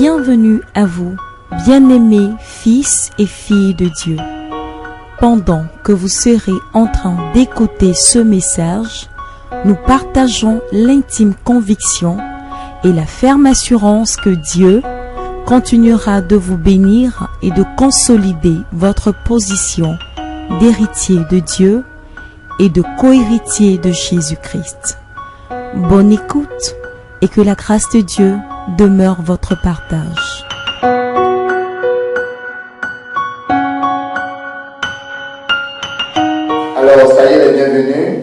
Bienvenue à vous, bien-aimés fils et filles de Dieu. Pendant que vous serez en train d'écouter ce message, nous partageons l'intime conviction et la ferme assurance que Dieu continuera de vous bénir et de consolider votre position d'héritier de Dieu et de co-héritier de Jésus-Christ. Bonne écoute et que la grâce de Dieu demeure votre partage. Alors, soyez les bienvenus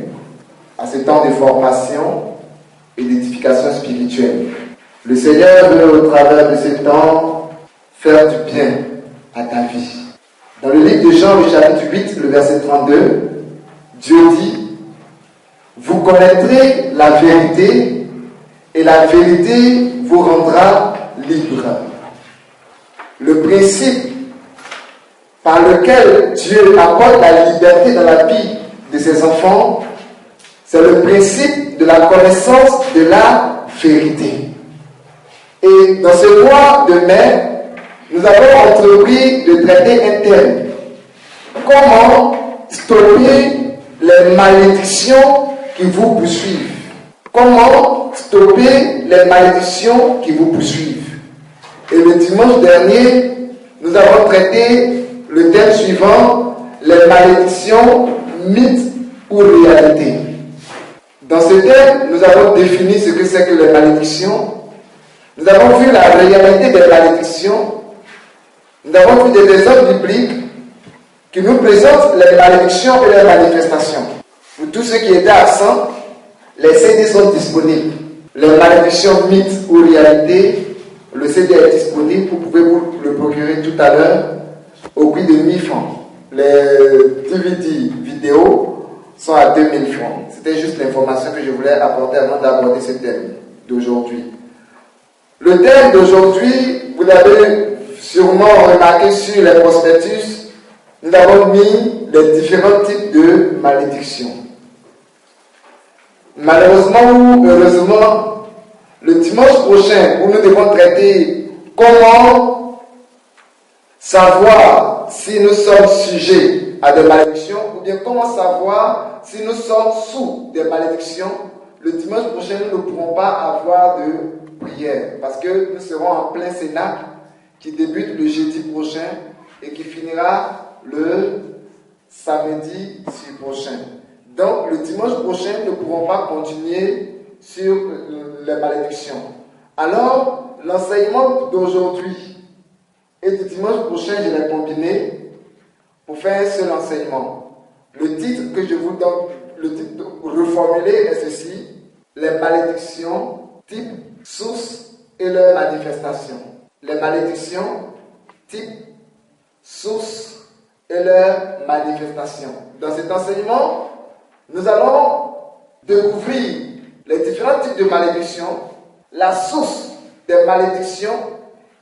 à ce temps de formation et d'édification spirituelle. Le Seigneur veut, au travers de ce temps, faire du bien à ta vie. Dans le livre de Jean, le chapitre 8, le verset 32, Dieu dit: vous connaîtrez la vérité et la vérité vous rendra libre. Le principe par lequel Dieu apporte la liberté dans la vie de ses enfants, c'est le principe de la connaissance de la vérité. Et dans ce mois de mai, nous avons entrepris de traiter un thème: comment stopper les malédictions qui vous poursuivent. Comment stopper les malédictions qui vous poursuivent. Et le dimanche dernier, nous avons traité le thème suivant: les malédictions, mythes ou réalité. Dans ce thème, nous avons défini ce que c'est que les malédictions. Nous avons vu la réalité des malédictions. Nous avons vu des exemples bibliques qui nous présentent les malédictions et leurs manifestations. Pour tous ceux qui étaient absents, les CD sont disponibles. Les malédictions, mythes ou réalité, le CD est disponible. Vous pouvez vous le procurer tout à l'heure au prix de 1000 francs. Les DVD vidéo sont à 2000 francs. C'était juste l'information que je voulais apporter avant d'aborder ce thème d'aujourd'hui. Le thème d'aujourd'hui, vous l'avez sûrement remarqué sur les prospectus, nous avons mis les différents types de malédictions. Malheureusement ou heureusement, le dimanche prochain, où nous devons traiter comment savoir si nous sommes sujets à des malédictions ou bien comment savoir si nous sommes sous des malédictions, le dimanche prochain, nous ne pourrons pas avoir de prière parce que nous serons en plein cénacle qui débute le jeudi prochain et qui finira le samedi prochain. Donc, le dimanche prochain, nous ne pourrons pas continuer sur les malédictions. Alors, l'enseignement d'aujourd'hui et du dimanche prochain, je l'ai combiné pour faire un seul enseignement. Le titre que je vous donne, le titre reformulé est ceci: les malédictions, type, source et leurs manifestations. Les malédictions, type, source et leurs manifestations. Dans cet enseignement, nous allons découvrir les différents types de malédictions, la source des malédictions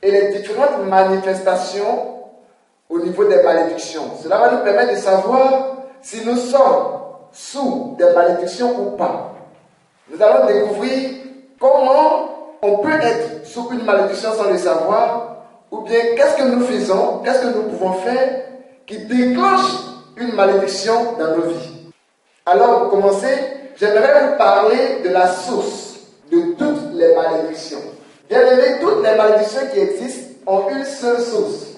et les différentes manifestations au niveau des malédictions. Cela va nous permettre de savoir si nous sommes sous des malédictions ou pas. Nous allons découvrir comment on peut être sous une malédiction sans le savoir, ou bien qu'est-ce que nous faisons, qu'est-ce que nous pouvons faire qui déclenche une malédiction dans nos vies. Alors, pour commencer, j'aimerais vous parler de la source de toutes les malédictions. Bien aimé, toutes les malédictions qui existent ont une seule source.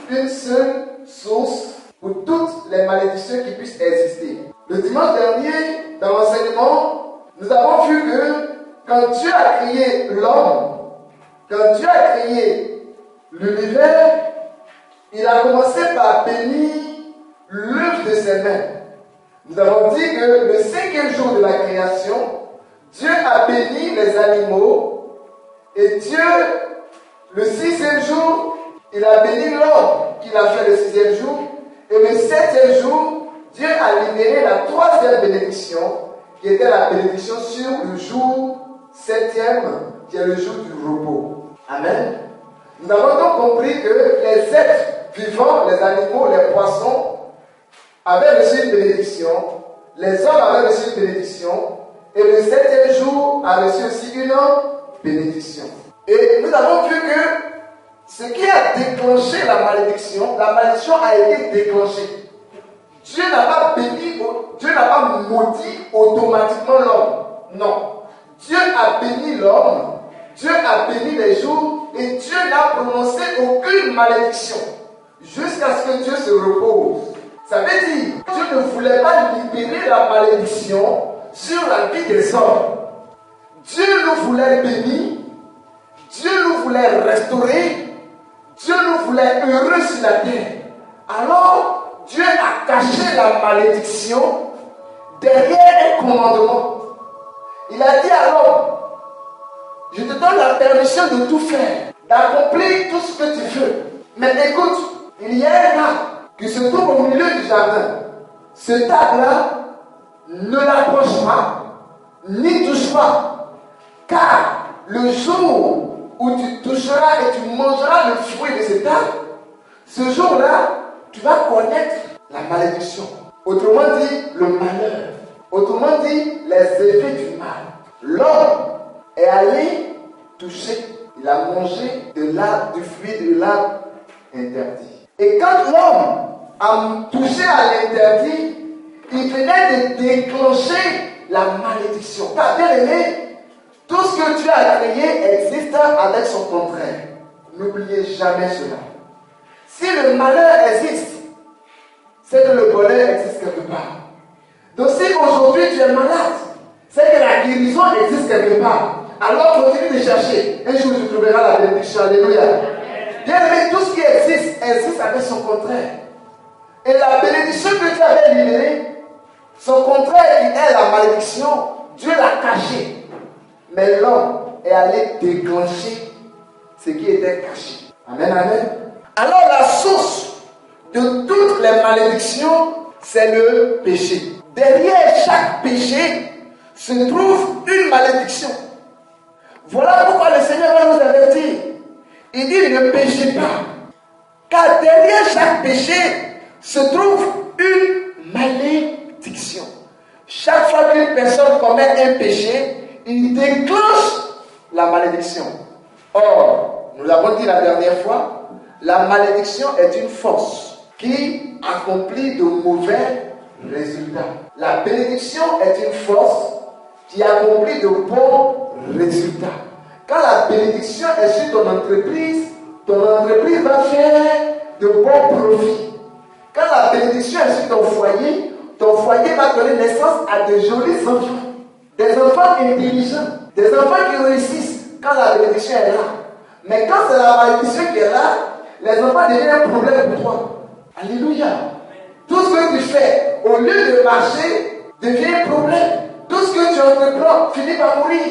Une seule source pour toutes les malédictions qui puissent exister. Le dimanche dernier, dans l'enseignement, nous avons vu que quand Dieu a créé l'homme, quand Dieu a créé l'univers, il a commencé par bénir l'œuvre de ses mains. Nous avons dit que le 5e jour de la création, Dieu a béni les animaux et Dieu, le 6e jour, il a béni l'homme qu'il a fait le 6e jour et le 7e jour, Dieu a libéré la 3e bénédiction qui était la bénédiction sur le jour 7e qui est le jour du repos. Amen. Nous avons donc compris que les êtres vivants, les animaux, les poissons, avaient reçu une bénédiction, les hommes avaient reçu une bénédiction, et le 7e jour a reçu aussi une bénédiction. Et nous avons vu que Ce qui a déclenché la malédiction a été déclenchée. Dieu n'a pas béni, Dieu n'a pas maudit automatiquement l'homme. Non. Dieu a béni l'homme, Dieu a béni les jours et Dieu n'a prononcé aucune malédiction jusqu'à ce que Dieu se repose. Ça veut dire que Dieu ne voulait pas libérer la malédiction sur la vie des hommes. Dieu nous voulait bénir, Dieu nous voulait restaurer, Dieu nous voulait heureux sur la terre. Alors, Dieu a caché la malédiction derrière un commandement. Il a dit à l'homme, je te donne la permission de tout faire, d'accomplir tout ce que tu veux. Mais écoute, il y a un arbre qui se trouve au milieu du jardin. Ce arbre-là, ne l'approche pas, ni touche pas. Car le jour où tu toucheras et tu mangeras le fruit de cet arbre, ce jour-là, tu vas connaître la malédiction. Autrement dit, le malheur. Autrement dit, les effets du mal. L'homme est allé toucher, il a mangé du fruit de l'arbre interdit. Et quand l'homme a touché à l'interdit, il venait de déclencher la malédiction. Car bien aimé, tout ce que Dieu a créé existe avec son contraire. N'oubliez jamais cela. Si le malheur existe, c'est que le bonheur existe quelque part. Donc si aujourd'hui tu es malade, c'est que la guérison existe quelque part. Alors continue de chercher. Un jour tu trouveras la bénédiction. Alléluia. Bien aimé, tout ce qui existe avec son contraire. Et la bénédiction que Dieu avait libérée, son contraire qui est la malédiction, Dieu l'a caché. Mais l'homme est allé déclencher ce qui était caché. Amen, amen. Alors la source de toutes les malédictions, c'est le péché. Derrière chaque péché se trouve une malédiction. Voilà pourquoi le Seigneur va nous avertir. Il dit ne péchez pas. Car derrière chaque péché se trouve une malédiction. Chaque fois qu'une personne commet un péché, il déclenche la malédiction. Or, nous l'avons dit la dernière fois, la malédiction est une force qui accomplit de mauvais résultats. La bénédiction est une force qui accomplit de bons résultats. Quand la bénédiction est sur ton entreprise va faire de bons profits. Quand la bénédiction est sur ton foyer va donner naissance à de jolis enfants. Des enfants intelligents, des enfants qui réussissent quand la bénédiction est là. Mais quand c'est la malédiction qui est là, les enfants deviennent un problème pour toi. Alléluia. Tout ce que tu fais, au lieu de marcher, devient un problème. Tout ce que tu entreprends finit par mourir.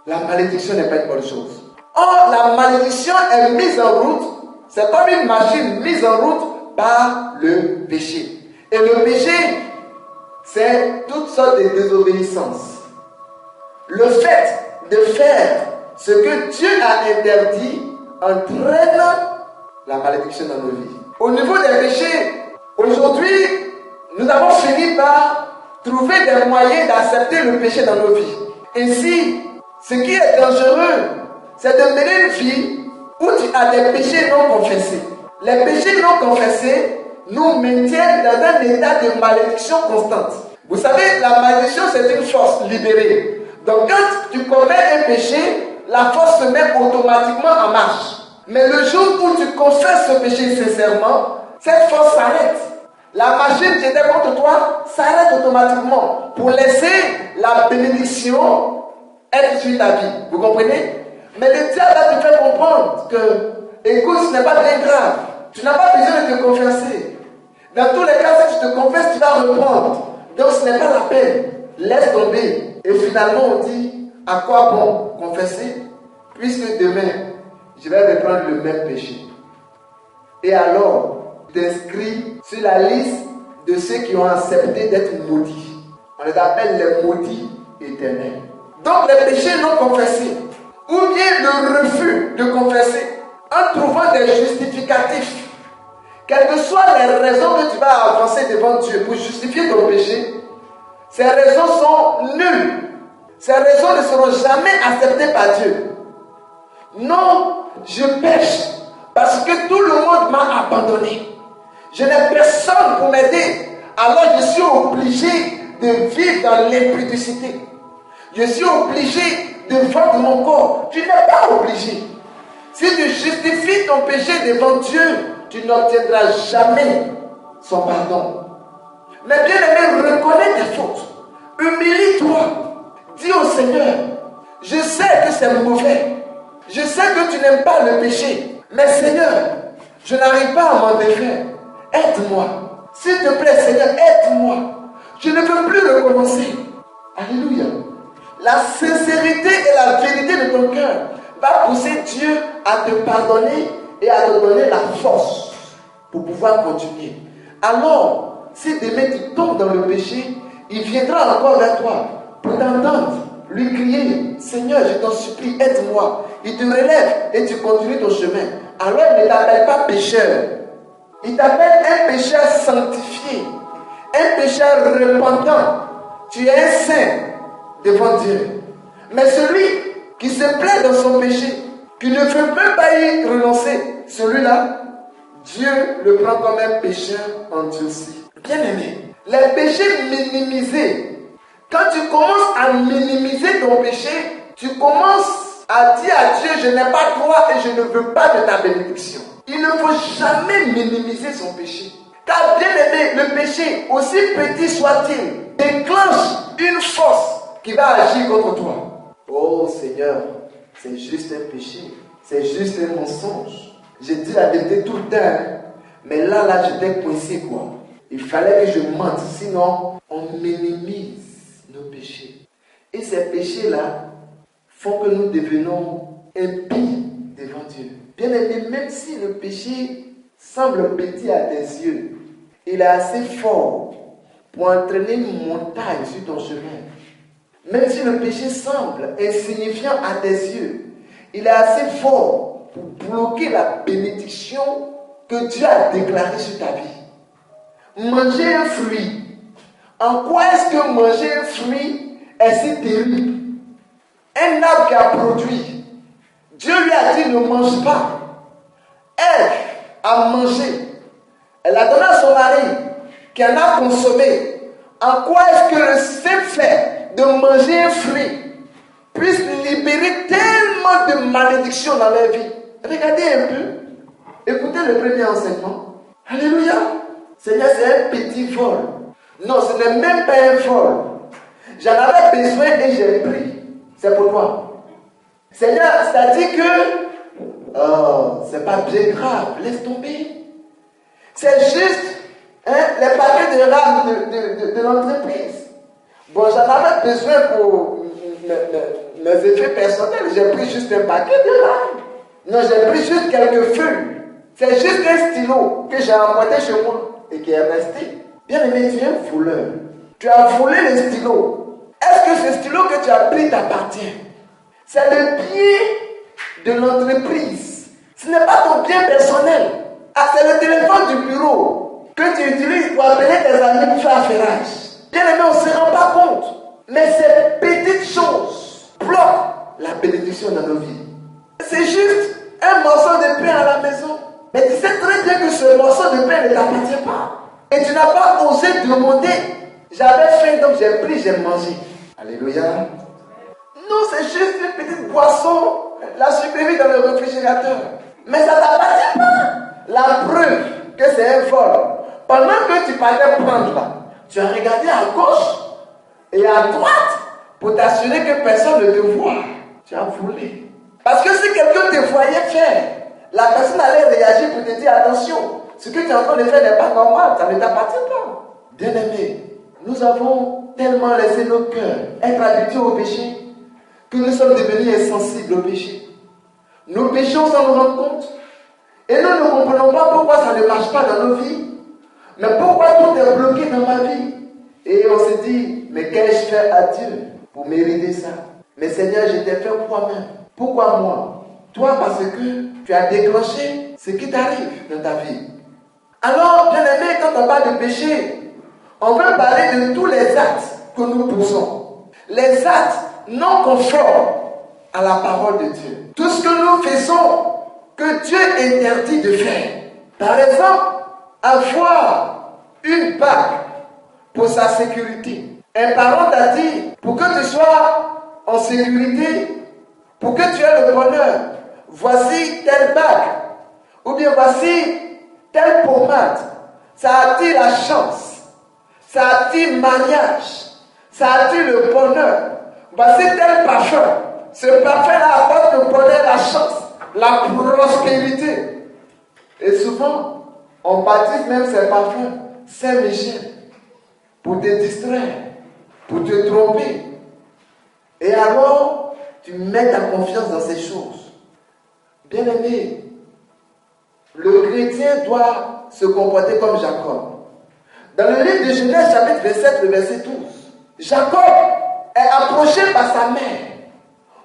La malédiction n'est pas une bonne chose. Or, la malédiction est mise en route. C'est comme une machine mise en route par le péché. Et le péché, c'est toutes sortes de désobéissances. Le fait de faire ce que Dieu a interdit entraîne la malédiction dans nos vies. Au niveau des péchés, aujourd'hui, nous avons fini par trouver des moyens d'accepter le péché dans nos vies. Ainsi, ce qui est dangereux, c'est de mener une vie où tu as des péchés non confessés. Les péchés non confessés nous maintiennent dans un état de malédiction constante. Vous savez, la malédiction, c'est une force libérée. Donc, quand tu commets un péché, la force se met automatiquement en marche. Mais le jour où tu confesses ce péché sincèrement, cette force s'arrête. La machine qui était contre toi s'arrête automatiquement pour laisser la bénédiction être sur ta vie. Vous comprenez? Mais le diable va te faire comprendre que, écoute, ce n'est pas bien grave. Tu n'as pas besoin de te confesser. Dans tous les cas, si tu te confesses, tu vas reprendre. Donc ce n'est pas la peine. Laisse tomber. Et finalement, on dit, à quoi bon confesser, puisque demain, je vais reprendre le même péché. Et alors, tu t'inscris sur la liste de ceux qui ont accepté d'être maudits. On les appelle les maudits éternels. Donc les péchés non confessés, ou bien le refus de confesser, en trouvant des justificatifs, quelles que soient les raisons que tu vas avancer devant Dieu pour justifier ton péché, ces raisons sont nulles. Ces raisons ne seront jamais acceptées par Dieu. Non, je pêche parce que tout le monde m'a abandonné. Je n'ai personne pour m'aider. Alors je suis obligé de vivre dans l'impudicité. Je suis obligé de vendre mon corps. Tu n'es pas obligé. Si tu justifies ton péché devant Dieu, tu n'obtiendras jamais son pardon. Mais bien aimé, reconnais tes fautes. Humilie-toi. Dis au Seigneur, je sais que c'est mauvais. Je sais que tu n'aimes pas le péché. Mais Seigneur, je n'arrive pas à m'en défaire. Aide-moi. S'il te plaît, Seigneur, aide-moi. Je ne veux plus recommencer. Alléluia. La sincérité et la vérité de ton cœur va pousser Dieu à te pardonner et à te donner la force pour pouvoir continuer. Alors, si demain tu tombes dans le péché, il viendra encore vers toi pour t'entendre, lui crier, Seigneur, je t'en supplie, aide-moi. Il te relève et tu continues ton chemin. Alors, il ne t'appelle pas pécheur. Il t'appelle un pécheur sanctifié, un pécheur repentant. Tu es un saint devant Dieu. Mais celui qui se plaît dans son péché, qui ne veut même pas y renoncer, celui-là, Dieu le prend comme un pécheur endurci. Bien aimé, les péchés minimisés, quand tu commences à minimiser ton péché, tu commences à dire à Dieu, je n'ai pas droit et je ne veux pas de ta bénédiction. Il ne faut jamais minimiser son péché. Car bien aimé, le péché, aussi petit soit-il, déclenche une force qui va agir contre toi. Oh Seigneur, c'est juste un péché, c'est juste un mensonge. J'ai dit la vérité tout le temps, mais là, j'étais coincé quoi. Il fallait que je mente, sinon on minimise nos péchés. Et ces péchés-là font que nous devenons impies devant Dieu. Bien aimé, même si le péché semble petit à tes yeux, il est assez fort pour entraîner une montagne sur ton chemin. Même si le péché semble insignifiant à tes yeux, il est assez fort pour bloquer la bénédiction que Dieu a déclarée sur ta vie. Manger un fruit. En quoi est-ce que manger un fruit est si terrible? Un arbre qui a produit, Dieu lui a dit ne mange pas. Elle a mangé. Elle a donné à son mari qui en a consommé. En quoi est-ce que le simple fait de manger un fruit puisse libérer tellement de malédictions dans leur vie? Regardez un peu. Écoutez le premier enseignement. Alléluia. Seigneur, c'est un petit vol. Non, ce n'est même pas un vol. J'en avais besoin et j'ai pris. C'est pour toi. Seigneur, c'est-à-dire que c'est pas bien grave, laisse tomber. C'est juste les paquets de rames de l'entreprise. Bon, j'en avais besoin pour mes effets personnels. J'ai pris juste un paquet de rames. Non, j'ai pris juste quelques feuilles. C'est juste un stylo que j'ai emporté chez moi et qui est resté. Bien aimé, tu es un voleur. Tu as volé le stylo. Est-ce que ce stylo que tu as pris t'appartient? C'est le bien de l'entreprise. Ce n'est pas ton bien personnel. Ah, c'est le téléphone du bureau que tu utilises pour appeler tes amis pour faire affairage. Bien aimé, on ne se rend pas compte. Mais ces petites choses bloquent la bénédiction dans nos vies. C'est juste un morceau de pain à la maison. Mais tu sais très bien que ce morceau de pain ne t'appartient pas. Et tu n'as pas osé demander. J'avais faim, donc j'ai pris, j'ai mangé. Alléluia. Non, c'est juste une petite boisson, la sucrerie dans le réfrigérateur. Mais ça ne t'appartient pas. La preuve que c'est un vol. Pendant que tu parlais prendre là, tu as regardé à gauche et à droite pour t'assurer que personne ne te voit. Tu as volé. Parce que si quelqu'un te voyait faire, la personne allait réagir pour te dire attention, ce que tu es en train de faire n'est pas normal, ça ne t'appartient pas. Bien aimé, nous avons tellement laissé nos cœurs être habitués au péché que nous sommes devenus insensibles au péché. Nous péchons sans nous rendre compte. Et nous ne comprenons pas pourquoi ça ne marche pas dans nos vies. Mais pourquoi tout est bloqué dans ma vie. Et on se dit, mais qu'ai-je fait à Dieu pour mériter ça? Mais Seigneur, je t'ai fait moi-même. Pourquoi moi? Toi, parce que tu as déclenché ce qui t'arrive dans ta vie. Alors, bien aimé, quand on parle de péché, on veut parler de tous les actes que nous poussons. Les actes non conformes à la parole de Dieu. Tout ce que nous faisons que Dieu interdit de faire. Par exemple, avoir une bague pour sa sécurité. Un parent t'a dit, pour que tu sois en sécurité, pour que tu aies le bonheur, voici telle bague, ou bien voici telle pommade. Ça attire la chance, ça attire mariage, ça attire le bonheur. Voici tel parfum. Ce parfum-là apporte le bonheur, la chance, la prospérité. Et souvent, on baptise même ces parfums Saint-Michel pour te distraire, pour te tromper. Et alors, tu mets ta confiance dans ces choses. Bien-aimé, le chrétien doit se comporter comme Jacob. Dans le livre de Genèse, chapitre 27, le verset 12, Jacob est approché par sa mère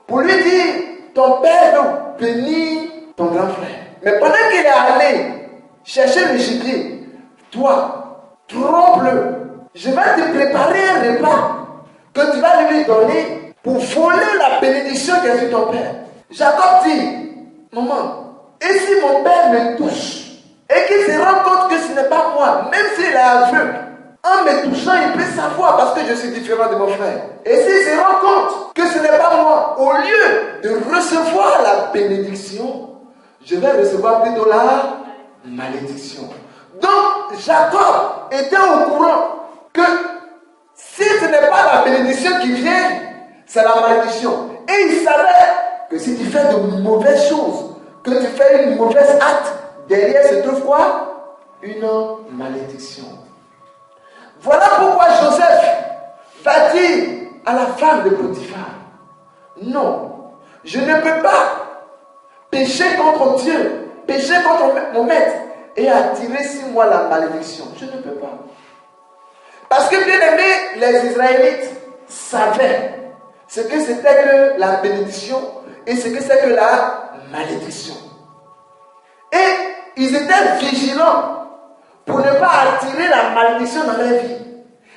pour lui dire, ton père veut bénir ton grand frère. Mais pendant qu'il est allé chercher le gibier, toi, trompe-le. Je vais te préparer un repas que tu vas lui donner pour voler la bénédiction qui est sur ton père. Jacob dit, maman, et si mon père me touche et qu'il se rend compte que ce n'est pas moi, même s'il est aveugle, en me touchant, il peut savoir parce que je suis différent de mon frère. Et s'il se rend compte que ce n'est pas moi, au lieu de recevoir la bénédiction, je vais recevoir plutôt la malédiction. Donc, Jacob était au courant que si ce n'est pas la bénédiction qui vient, c'est la malédiction. Et il savait que si tu fais de mauvaises choses, que tu fais une mauvaise acte, derrière se trouve quoi? Une malédiction. Voilà pourquoi Joseph va dire à la femme de Potiphar, non, je ne peux pas pécher contre Dieu, pécher contre mon maître et attirer sur moi la malédiction. Je ne peux pas. Parce que bien aimé, les Israélites savaient ce que c'était que la bénédiction et ce que c'est que la malédiction. Et ils étaient vigilants pour ne pas attirer la malédiction dans leur vie.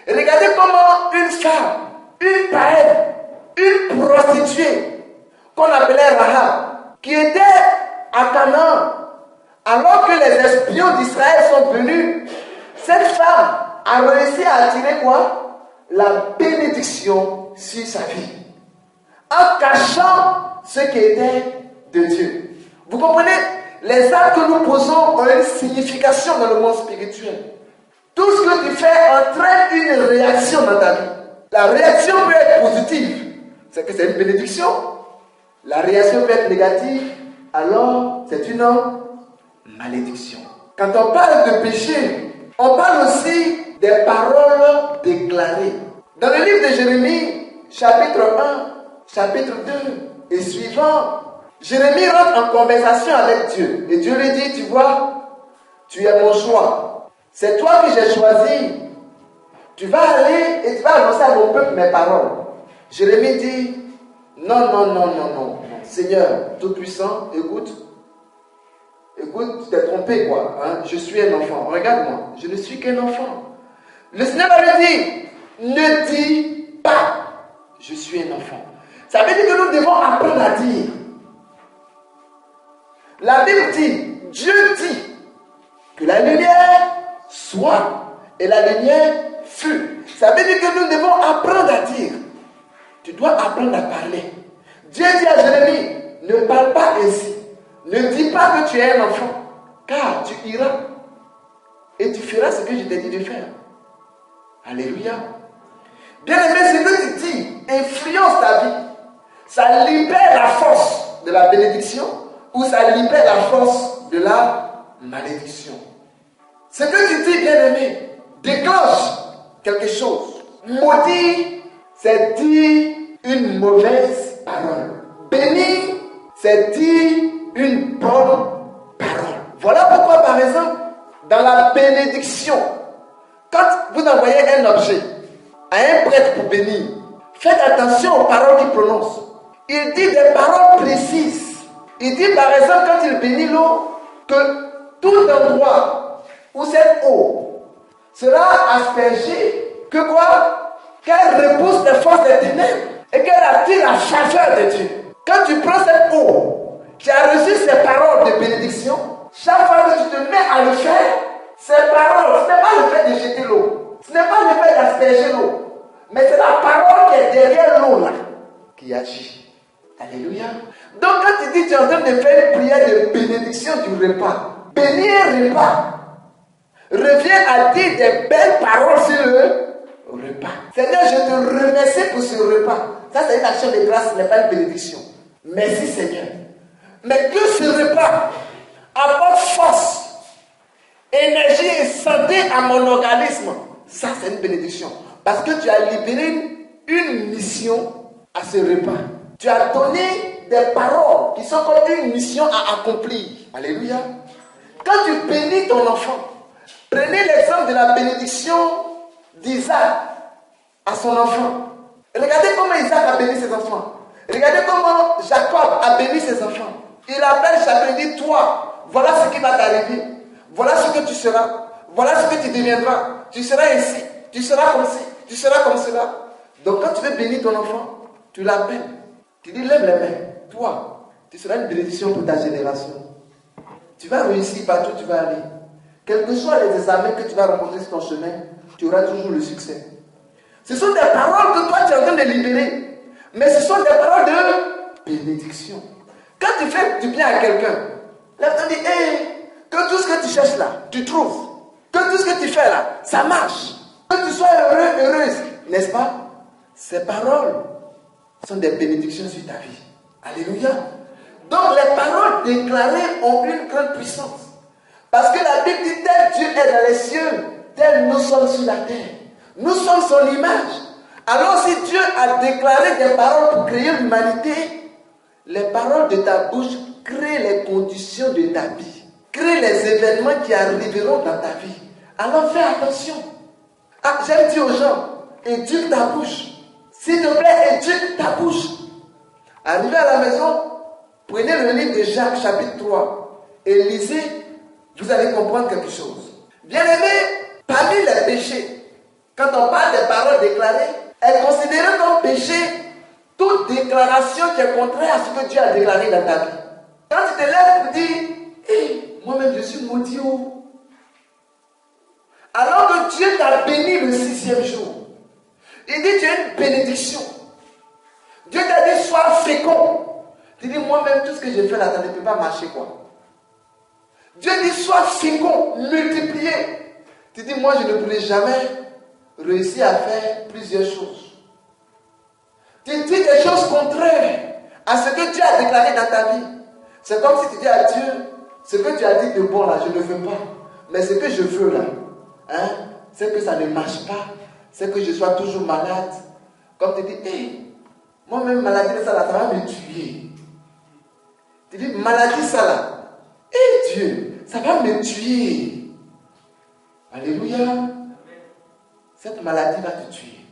Et regardez comment une femme, une païenne, une prostituée, qu'on appelait Rahab, qui était à Canaan, alors que les espions d'Israël sont venus, cette femme a réussi à attirer quoi? La bénédiction sur sa vie. En cachant ce qui était de Dieu. Vous comprenez? Les actes que nous posons ont une signification dans le monde spirituel. Tout ce que tu fais entraîne une réaction dans ta vie. La réaction peut être positive, c'est que c'est une bénédiction. La réaction peut être négative, alors c'est une malédiction. Quand on parle de péché, on parle aussi des paroles déclarées. Dans le livre de Jérémie, chapitre 1, chapitre 2 et suivant, Jérémie rentre en conversation avec Dieu. Et Dieu lui dit, tu vois, tu es mon choix. C'est toi que j'ai choisi. Tu vas aller et tu vas annoncer à mon peuple mes paroles. Jérémie dit, non. Seigneur, Tout-Puissant, écoute, tu t'es trompé quoi. Hein? Je suis un enfant. Regarde-moi, je ne suis qu'un enfant. Le Seigneur lui dit, ne dis pas, je suis un enfant. Ça veut dire que nous devons apprendre à dire. La Bible dit, Dieu dit que la lumière soit et la lumière fut. Ça veut dire que nous devons apprendre à dire. Tu dois apprendre à parler. Dieu dit à Jérémie, ne parle pas ainsi. Ne dis pas que tu es un enfant, car tu iras et tu feras ce que je t'ai dit de faire. Alléluia. Bien aimé, ce que tu dis influence ta vie. Ça libère la force de la bénédiction ou ça libère la force de la malédiction. Ce que tu dis, bien aimé, déclenche quelque chose. Maudit, c'est dire une mauvaise parole. Béni, c'est dire une bonne parole. Voilà pourquoi, par exemple, dans la bénédiction, quand vous envoyez un objet à un prêtre pour bénir, faites attention aux paroles qu'il prononce. Il dit des paroles précises. Il dit par exemple quand il bénit l'eau, que tout endroit où cette eau sera aspergée, que quoi? Qu'elle repousse les forces des ténèbres et qu'elle attire la faveur de Dieu. Quand tu prends cette eau Tu as reçu ces paroles de bénédiction. Chaque fois que tu te mets à le faire, ces paroles, ce n'est pas le fait de jeter l'eau. Ce n'est pas le fait d'asperger l'eau. Mais c'est la parole qui est derrière l'eau là qui agit. Alléluia. Donc quand tu dis tu es en train de faire une prière de bénédiction du repas, bénir un repas, reviens à dire des belles paroles sur le repas. Seigneur, je te remercie pour ce repas. Ça c'est une action de grâce, ce n'est pas une bénédiction. Merci Seigneur. Mais que ce repas apporte force, énergie et santé à mon organisme. Ça c'est une bénédiction. Parce que tu as libéré une mission à ce repas. Tu as donné des paroles qui sont comme une mission à accomplir. Alléluia. Quand tu bénis ton enfant, prenez l'exemple de la bénédiction d'Isaac à son enfant. Regardez comment Isaac a béni ses enfants. Regardez comment Jacob a béni ses enfants. Il appelle chacun et dit, toi, voilà ce qui va t'arriver. Voilà ce que tu seras. Voilà ce que tu deviendras. Tu seras ici. Tu seras comme ci. Tu seras comme cela. Donc quand tu veux bénir ton enfant, tu l'appelles. Tu dis, lève les mains. Toi, tu seras une bénédiction pour ta génération. Tu vas réussir partout où tu vas aller. Quels que soient les examens que tu vas rencontrer sur ton chemin, tu auras toujours le succès. Ce sont des paroles que toi tu es en train de libérer. Mais ce sont des paroles de bénédiction. Quand tu fais du bien à quelqu'un, là tu dis, hey, que tout ce que tu cherches là, tu trouves. Que tout ce que tu fais là, ça marche. Que tu sois heureux, heureuse. N'est-ce pas? Ces paroles sont des bénédictions sur ta vie. Alléluia. Donc les paroles déclarées ont une grande puissance. Parce que la Bible dit, tel Dieu est dans les cieux, tel nous sommes sur la terre. Nous sommes son image. Alors si Dieu a déclaré des paroles pour créer l'humanité, les paroles de ta bouche créent les conditions de ta vie, créent les événements qui arriveront dans ta vie. Alors fais attention. Ah, j'aime dire aux gens, éduque ta bouche. S'il te plaît, éduque ta bouche. Arrivez à la maison, prenez le livre de Jacques chapitre 3 et lisez, vous allez comprendre quelque chose. Bien-aimés, parmi les péchés, quand on parle des paroles déclarées, est considérée comme péché toute déclaration qui est contraire à ce que Dieu a déclaré dans ta vie. Quand tu te lèves pour dire, hey, moi-même je suis maudit. Alors que Dieu t'a béni le 6e jour. Il dit, tu as une bénédiction. Dieu t'a dit, sois fécond. Tu dis, moi-même, tout ce que j'ai fait là, ça ne peut pas marcher, quoi. Dieu dit, sois fécond, multiplié. Tu dis, moi, je ne pourrai jamais réussir à faire plusieurs choses. Tu dis des choses contraires à ce que Dieu a déclaré dans ta vie. C'est comme si tu dis à Dieu, ce que tu as dit de bon là, je ne veux pas. Mais ce que je veux là, c'est que ça ne marche pas. C'est que je sois toujours malade. Comme tu dis, hey, moi-même, maladie, ça là, ça va me tuer. Tu dis, maladie, ça là, hey Dieu, ça va me tuer. Alléluia. Cette maladie va te tuer.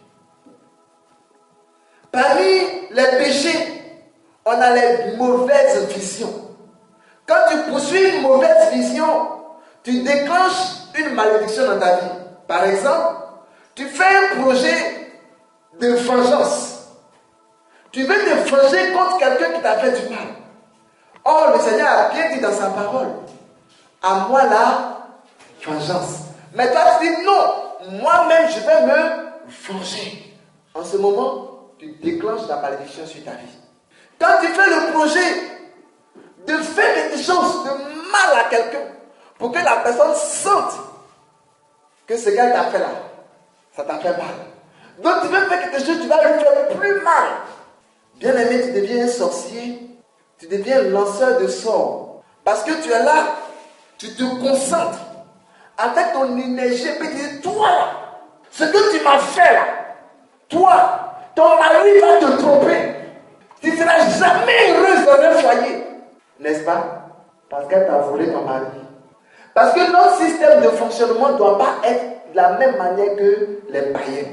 Parmi les péchés, on a les mauvaises visions. Quand tu poursuis une mauvaise vision, tu déclenches une malédiction dans ta vie. Par exemple, tu fais un projet de vengeance. Tu veux te venger contre quelqu'un qui t'a fait du mal. Or, le Seigneur a bien dit dans sa parole, à moi la vengeance. Mais toi, tu dis non, moi-même, je vais me venger. En ce moment, tu déclenches la malédiction sur ta vie. Quand tu fais le projet de faire quelque chose de mal à quelqu'un, pour que la personne sente que ce qu'elle t'a fait là, ça t'a fait mal. Donc tu veux faire quelque chose, tu vas lui faire plus mal. Bien aimé, tu deviens un sorcier, tu deviens un lanceur de sorts. Parce que tu es là, tu te concentres avec ton énergie, et tu dis, toi, ce que tu m'as fait là, toi, ton mari va te tromper. Tu ne seras jamais heureuse dans un foyer. N'est-ce pas? Parce qu'elle t'a volé ton mari. Parce que notre système de fonctionnement ne doit pas être de la même manière que les païens.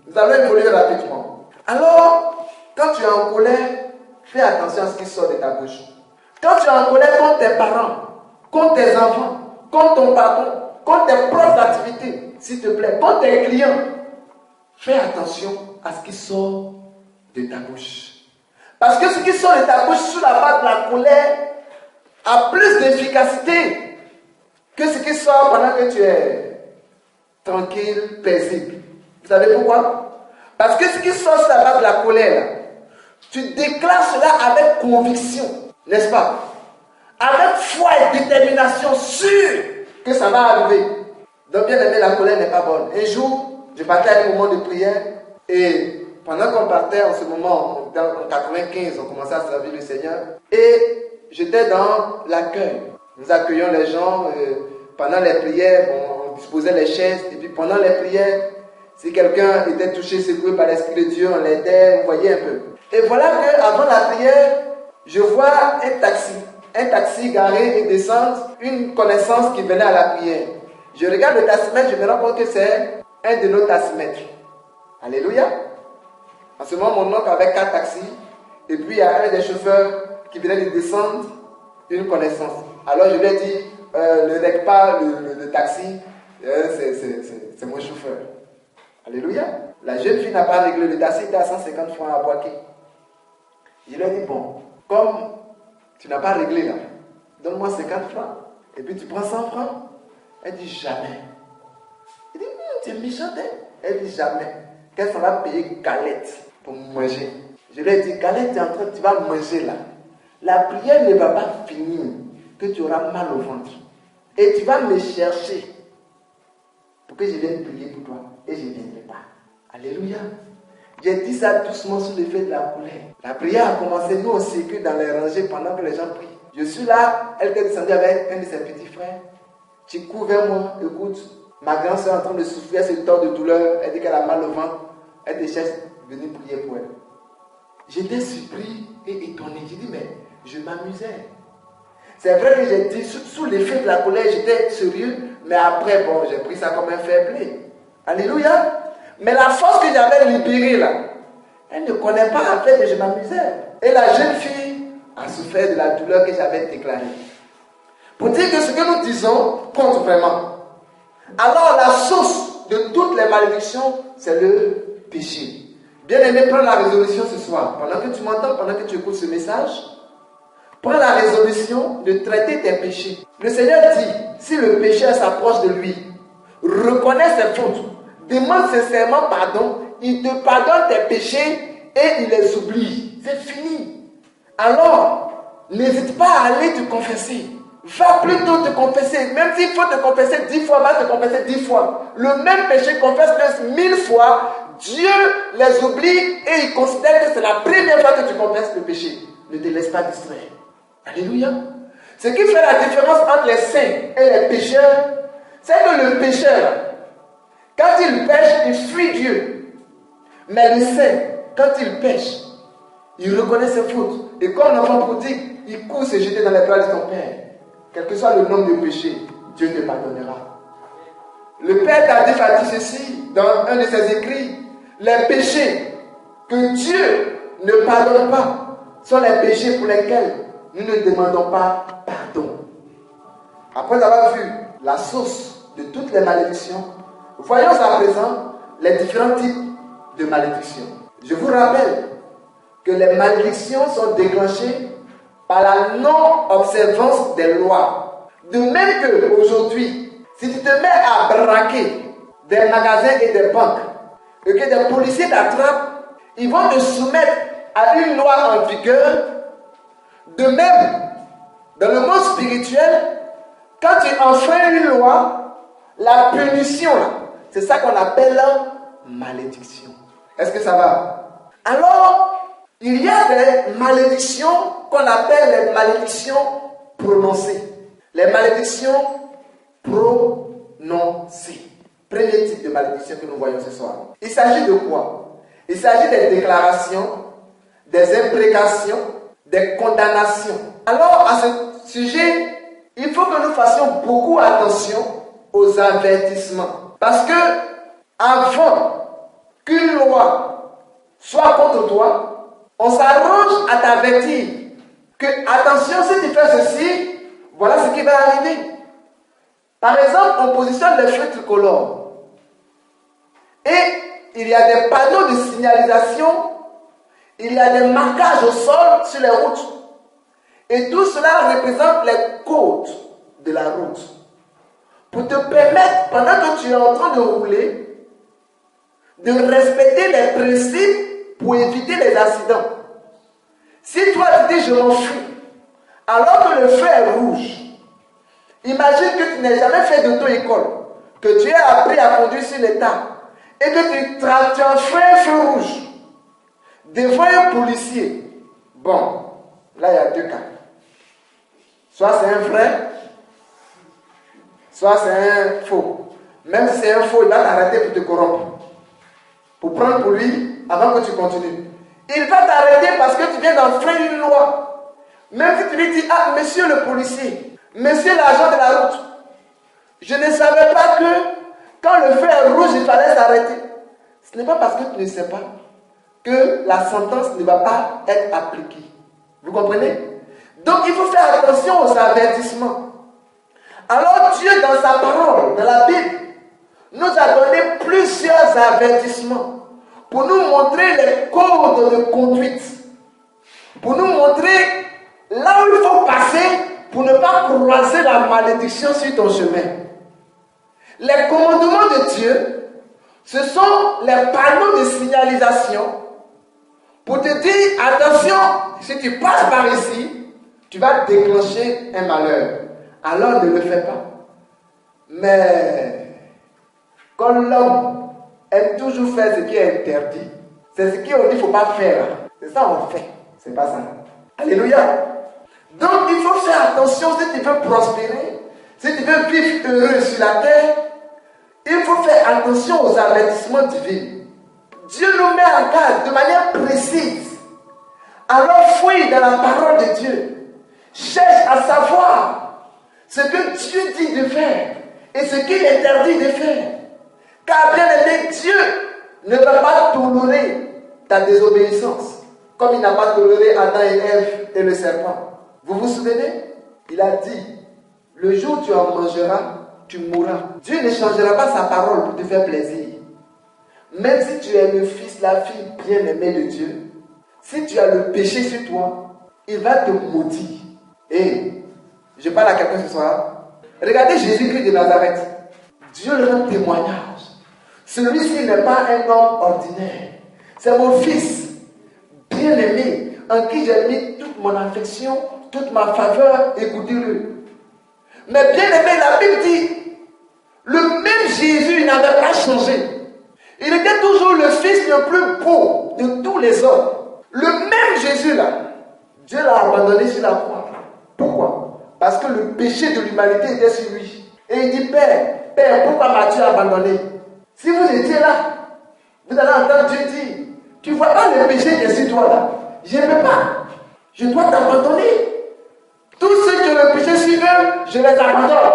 Nous allons évoluer rapidement. Alors, quand tu es en colère, fais attention à ce qui sort de ta bouche. Quand tu es en colère contre tes parents, contre tes enfants, contre ton patron, contre tes propres activités, s'il te plaît, contre tes clients, fais attention à ce qui sort de ta bouche. Parce que ce qui sort de ta bouche sous la base de la colère a plus d'efficacité que ce qui sort pendant que tu es tranquille, paisible. Vous savez pourquoi? Parce que ce qui sort sur la base de la colère, tu déclares cela avec conviction, n'est-ce pas? Avec foi et détermination, sûre que ça va arriver. Donc bien aimé, la colère n'est pas bonne. Un jour, je partais à un moment de prière et pendant qu'on partait en ce moment, en 95, on commençait à servir le Seigneur et j'étais dans l'accueil. Nous accueillons les gens pendant les prières, on disposait les chaises et puis pendant les prières, si quelqu'un était touché, secoué par l'Esprit de Dieu, on l'aidait, vous voyez un peu. Et voilà qu'avant la prière, je vois un taxi garé et descendre une connaissance qui venait à la prière. Je regarde le taximètre, je me rends compte que c'est un de nos taximètres. Alléluia. En ce moment, mon oncle avait 4 taxis et puis il y a un des chauffeurs qui venait de descendre une connaissance. Alors je lui ai dit, ne règle pas le taxi, c'est mon chauffeur. Alléluia. La jeune fille n'a pas réglé le taxi, était à 150 francs à Boaké. Je lui ai dit, bon, comme tu n'as pas réglé là, donne-moi 50 francs. Et puis tu prends 100 francs. Elle dit, jamais. Il dit, tu es méchante. Elle dit, jamais. Qu'est-ce qu'on va payer galette pour manger? Je lui ai dit, galette, tu vas manger là. La prière ne va pas finir que tu auras mal au ventre. Et tu vas me chercher pour que je vienne prier pour toi. Et je ne viendrai pas. Alléluia. J'ai dit ça doucement sous l'effet de la colère. La prière a commencé, nous on circule dans les rangées pendant que les gens prient. Je suis là, elle était descendue avec un de ses petits frères. Tu cours vers moi, écoute, ma grande soeur est en train de souffrir, elle se tord de douleur, elle dit qu'elle a mal au ventre, elle te cherche, venez prier pour elle. J'étais surpris et étonné, j'ai dit mais je m'amusais. C'est vrai que j'ai dit, sous l'effet de la colère, j'étais sérieux, mais après, bon, j'ai pris ça comme un fair play. Alléluia. Mais la force que j'avais libérée là, elle ne connaît pas en fait que je m'amusais. Et la jeune fille a souffert de la douleur que j'avais déclarée. Pour dire que ce que nous disons compte vraiment. Alors la source de toutes les malédictions, c'est le péché. Bien aimé, prends la résolution ce soir. Pendant que tu m'entends, pendant que tu écoutes ce message, prends la résolution de traiter tes péchés. Le Seigneur dit, si le pécheur s'approche de lui, reconnaît ses fautes, demande sincèrement pardon, il te pardonne tes péchés et il les oublie. C'est fini. Alors, n'hésite pas à aller te confesser. Va plutôt te confesser. Même s'il faut te confesser 10 fois, va te confesser 10 fois. Le même péché, confesse-le 1000 fois. Dieu les oublie et il considère que c'est la première fois que tu confesses le péché. Ne te laisse pas distraire. Alléluia. Ce qui fait la différence entre les saints et les pécheurs, c'est que le pécheur, quand il pêche, il fuit Dieu. Mais le saint, quand il pêche, il reconnaît ses fautes. Et comme l'enfant prodigue, il court se jeter dans les bras de son Père. Quel que soit le nombre de péchés, Dieu te pardonnera. Le Père Tardif a dit ceci dans un de ses écrits. Les péchés que Dieu ne pardonne pas sont les péchés pour lesquels nous ne demandons pas pardon. Après avoir vu la source de toutes les malédictions, voyons à présent les différents types de malédictions. Je vous rappelle que les malédictions sont déclenchées par la non-observance des lois. De même qu'aujourd'hui, si tu te mets à braquer des magasins et des banques, et que des policiers t'attrapent, ils vont te soumettre à une loi en vigueur. De même, dans le monde spirituel, quand tu enfreins une loi, la punition, c'est ça qu'on appelle la malédiction. Est-ce que ça va? Alors, il y a des malédictions qu'on appelle les malédictions prononcées. Les malédictions prononcées. Premier type de malédiction que nous voyons ce soir. Il s'agit de quoi? Il s'agit des déclarations, des imprécations, des condamnations. Alors, à ce sujet, il faut que nous fassions beaucoup attention aux avertissements. Parce que, avant qu'une loi soit contre toi, on s'arrange à t'avertir que, attention, si tu fais ceci, voilà ce qui va arriver. Par exemple, on positionne les feux tricolores. Et il y a des panneaux de signalisation, il y a des marquages au sol sur les routes. Et tout cela représente les côtes de la route. Pour te permettre, pendant que tu es en train de rouler, de respecter les principes pour éviter les accidents. Si toi tu dis je m'enfuis, alors que le feu est rouge, imagine que tu n'as jamais fait d'auto-école, que tu as appris à conduire sur l'état, et que tu enfreins un feu rouge devant un policier. Bon, là il y a deux cas. Soit c'est un vrai, soit c'est un faux. Même si c'est un faux, il va t'arrêter pour te corrompre. Pour prendre pour lui avant que tu continues. Il va t'arrêter parce que tu viens d'enfreindre une loi. Même si tu lui dis, ah, monsieur le policier, monsieur l'agent de la route, je ne savais pas que quand le feu est rouge, il fallait s'arrêter. Ce n'est pas parce que tu ne sais pas que la sentence ne va pas être appliquée. Vous comprenez? Donc il faut faire attention aux avertissements. Alors Dieu, dans sa parole, dans la Bible, nous a donné plusieurs avertissements pour nous montrer les codes de conduite, pour nous montrer là où il faut passer pour ne pas croiser la malédiction sur ton chemin. Les commandements de Dieu, ce sont les panneaux de signalisation pour te dire, attention, si tu passes par ici, tu vas déclencher un malheur. Alors ne le fais pas. Mais quand l'homme aime toujours faire ce qui est interdit, c'est ce qu'on dit qu'il ne faut pas faire. C'est ça on fait. C'est pas ça. Alléluia. Donc il faut faire attention si tu veux prospérer, si tu veux vivre heureux sur la terre, il faut faire attention aux avertissements divins. Dieu nous met en garde de manière précise. Alors fouille dans la parole de Dieu. Cherche à savoir ce que Dieu dit de faire et ce qu'il interdit de faire. Car bien aimé, Dieu ne va pas tolérer ta désobéissance, comme il n'a pas toléré Adam et Ève et le serpent. Vous vous souvenez? Il a dit, le jour où tu en mangeras, tu mourras. Dieu ne changera pas sa parole pour te faire plaisir. Même si tu es le fils, la fille bien-aimée de Dieu, si tu as le péché sur toi, il va te maudire. Et je parle à quelqu'un ce soir. Regardez Jésus-Christ de Nazareth. Dieu le rend témoignage. Celui-ci n'est pas un homme ordinaire. C'est mon fils bien-aimé en qui j'ai mis toute mon affection, toute ma faveur. Écoutez-le. Mais bien-aimé, la Bible dit, le même Jésus n'avait pas changé. Il était toujours le fils le plus beau de tous les hommes. Le même Jésus-là, Dieu l'a abandonné sur la croix. Pourquoi? Parce que le péché de l'humanité était sur lui. Et il dit, Père, pourquoi m'as-tu abandonné? Si vous étiez là, vous allez entendre Dieu dire, tu vois pas le péché qui est sur toi là. Je ne peux pas. Je dois t'abandonner. Tous ceux qui ont le péché sur eux, je les abandonne.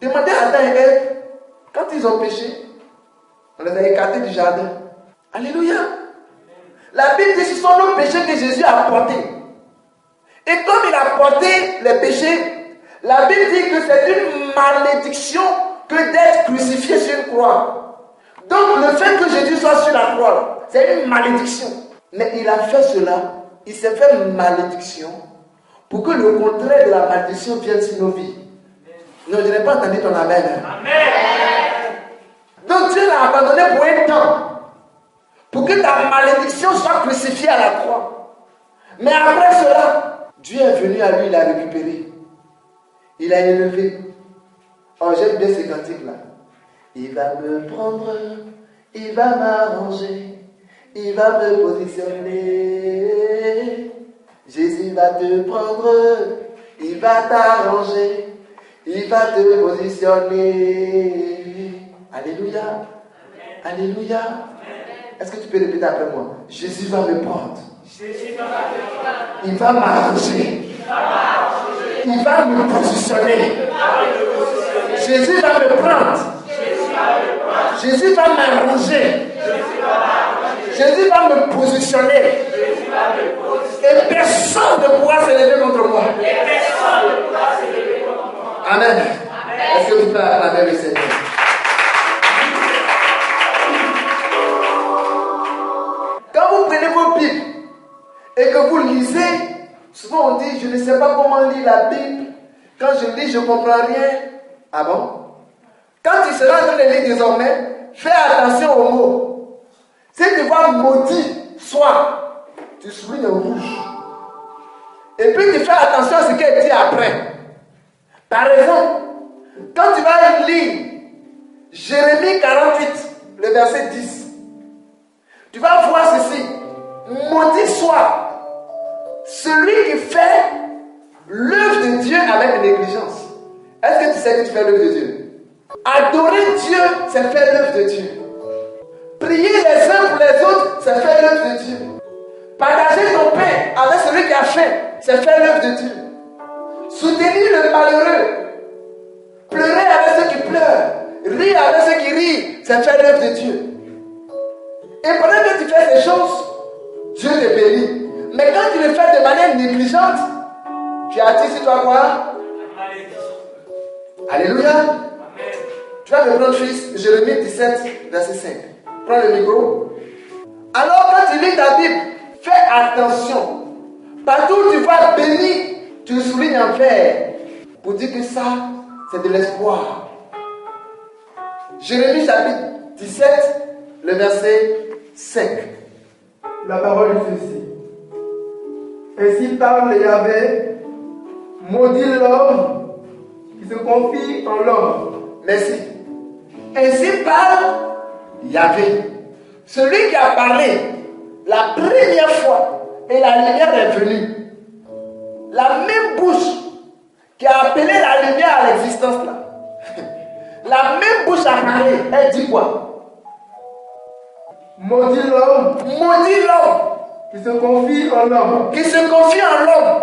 Demandez à Adam et Ève, quand ils ont péché, on les a écartés du jardin. Alléluia. La Bible dit que ce sont nos péchés que Jésus a portés. Et comme il a porté les péchés, la Bible dit que c'est une malédiction que d'être crucifié sur une croix. Donc le fait que Jésus soit sur la croix, c'est une malédiction. Mais il a fait cela, il s'est fait une malédiction pour que le contraire de la malédiction vienne sur nos vies. Non, je n'ai pas entendu ton amen. Amen. Donc Dieu l'a abandonné pour un temps, pour que ta malédiction soit crucifiée à la croix. Mais après cela, Dieu est venu à lui, il l'a récupéré. Il a élevé. Oh, j'aime bien ces cantiques-là. Il va me prendre, il va m'arranger, il va me positionner. Jésus va te prendre, il va t'arranger, il va te positionner. Alléluia. Alléluia. Est-ce que tu peux répéter après moi? Jésus va me prendre. Il va m'arranger. Il va me positionner. Jésus va me prendre. Jésus va m'arranger. Jésus va me positionner. Et personne ne pourra s'élever contre moi. Amen. Est-ce que tu peux acclamer le Seigneur? Quand vous prenez vos Bibles et que vous lisez Souvent on dit, je ne sais pas comment lire la Bible. Quand je lis, je ne comprends rien. Ah bon? Quand tu seras en train de lire désormais, fais attention aux mots. Si tu vois maudit, soit, tu soulignes en rouge. Et puis tu fais attention à ce qu'elle dit après. Par exemple, quand tu vas lire Jérémie 48, le verset 10, tu vas voir ceci. Maudit soit celui qui fait l'œuvre de Dieu avec négligence. Est-ce que tu sais que tu fais l'œuvre de Dieu? Adorer Dieu, c'est faire l'œuvre de Dieu. Prier les uns pour les autres, c'est faire l'œuvre de Dieu. Partager ton pain avec celui qui a faim, c'est faire l'œuvre de Dieu. Soutenir le malheureux, pleurer avec ceux qui pleurent, rire avec ceux qui rient, c'est faire l'œuvre de Dieu. Et pendant que tu fais ces choses, Dieu te bénit. Mais quand tu le fais de manière négligente, tu attires sur toi quoi? Alléluia. Amen. Tu vas me prendre fils, Jérémie 17, verset 5. Prends le micro. Alors quand tu lis ta Bible, fais attention. Partout où tu vois béni, tu le soulignes en vert pour dire que ça, c'est de l'espoir. Jérémie chapitre 17, le verset 5. La parole est ceci. Ainsi parle Yahvé, maudit l'homme qui se confie en l'homme. Merci. Ainsi parle Yahvé. Celui qui a parlé la première fois et la lumière est venue. La même bouche qui a appelé la lumière à l'existence là. La même bouche a parlé. Elle dit quoi? Maudit l'homme qui se confie en l'homme. Qui se confie en l'homme.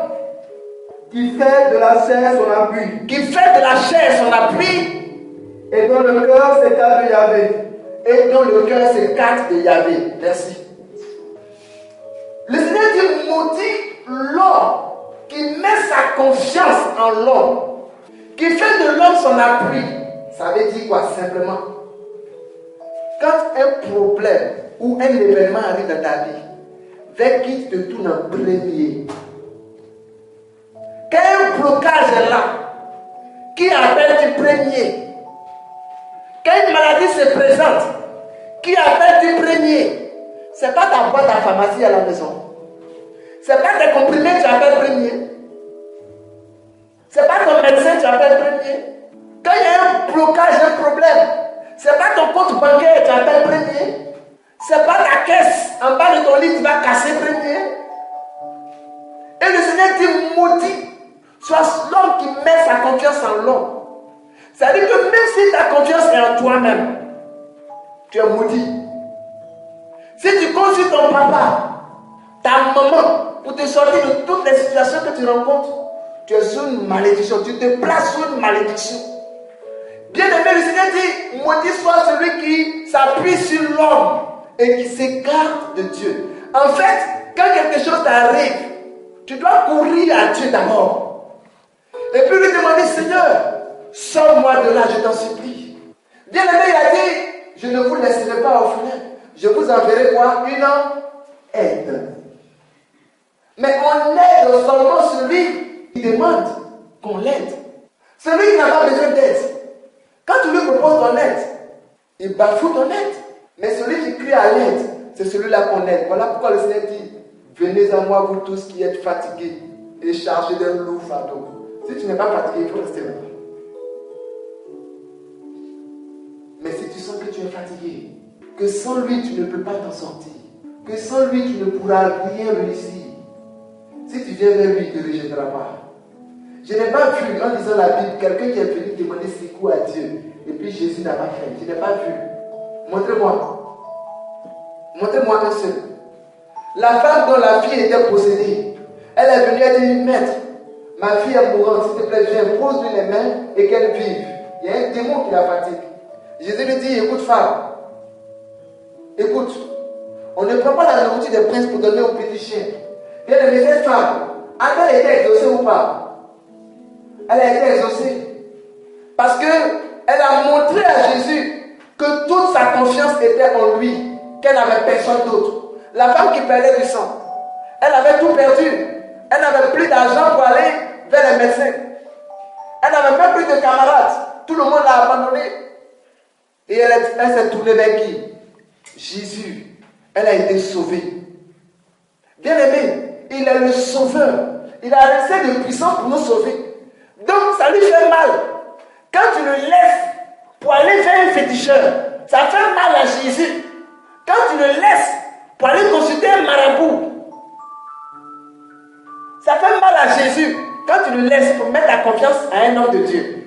Qui fait de la chair son appui. Qui fait de la chair son appui. Et dont le cœur s'écarte de Yahvé. Et dont le cœur s'écarte de Yahvé. Merci. Le Seigneur dit maudit l'homme qui met sa confiance en l'homme. Qui fait de l'homme son appui. Ça veut dire quoi simplement? Quand un problème ou un événement arrive dans ta vie, vers qui tu te tournes en premier? Quand un blocage est là, qui appelle-tu premier? Quand une maladie se présente, qui appelle-tu premier? C'est pas ta boîte à pharmacie à la maison. C'est pas tes comprimés que tu appelles premier. C'est pas ton médecin que tu appelles premier. Quand il y a un blocage, un problème, c'est pas ton compte bancaire que tu appelles premier. C'est pas ta caisse en bas de ton lit que tu vas casser premier. Et le Seigneur dit maudit soit l'homme qui met sa confiance en l'homme. C'est-à-dire que même si ta confiance est en toi-même, tu es maudit. Si tu comptes sur ton papa, ta maman, pour te sortir de toutes les situations que tu rencontres, tu es sous une malédiction. Tu te places sous une malédiction. Bien aimé, le Seigneur dit maudit soit celui qui s'appuie sur l'homme et qui s'écarte de Dieu. En fait, quand quelque chose t'arrive, tu dois courir à Dieu d'abord. Et puis lui demander, Seigneur, sors-moi de là, je t'en supplie. Bien aimé, il a dit, je ne vous laisserai pas orphelin. Je vous enverrai quoi? Une aide. Mais on aide seulement celui qui demande qu'on l'aide. Celui qui n'a pas besoin d'aide. Quand tu lui proposes ton aide, il bafoue ton aide. Mais celui qui crie à l'aide, c'est celui-là qu'on aide. Voilà pourquoi le Seigneur dit, venez à moi vous tous qui êtes fatigués et chargés d'un lourd fardeau. Si tu n'es pas fatigué, il faut rester là. Mais si tu sens que tu es fatigué, que sans lui tu ne peux pas t'en sortir, que sans lui tu ne pourras rien réussir, si tu viens vers lui, il ne te rejettera pas. Je n'ai pas vu, en lisant la Bible, quelqu'un qui est venu demander secours à Dieu, et puis Jésus n'a pas fait. Je n'ai pas vu. Montrez-moi. Montrez-moi un seul. La femme dont la fille était possédée, elle est venue, elle dit, maître, ma fille est mourante, s'il te plaît, viens, pose-lui les mains et qu'elle vive. Il y a un démon qui la fatigue. Jésus lui dit, écoute femme, écoute, on ne prend pas la nourriture des princes pour donner aux petits chiens. Bien aimé, cette femme, a-t-elle été exaucée ou pas? Elle a été exaucée. Parce qu'elle a montré à Jésus que toute sa confiance était en lui, qu'elle n'avait personne d'autre. La femme qui perdait du sang, elle avait tout perdu. Elle n'avait plus d'argent pour aller vers les médecins. Elle n'avait même plus de camarades. Tout le monde l'a abandonnée. Et elle s'est tournée vers qui? Jésus. Elle a été sauvée. Bien aimé, il est le sauveur. Il a assez de puissance pour nous sauver. Donc ça lui fait mal. Quand tu le laisses pour aller vers un féticheur, ça fait mal à Jésus. Quand tu le laisses pour aller consulter un marabout, ça fait mal à Jésus. Quand tu le laisses pour mettre ta confiance à un homme de Dieu.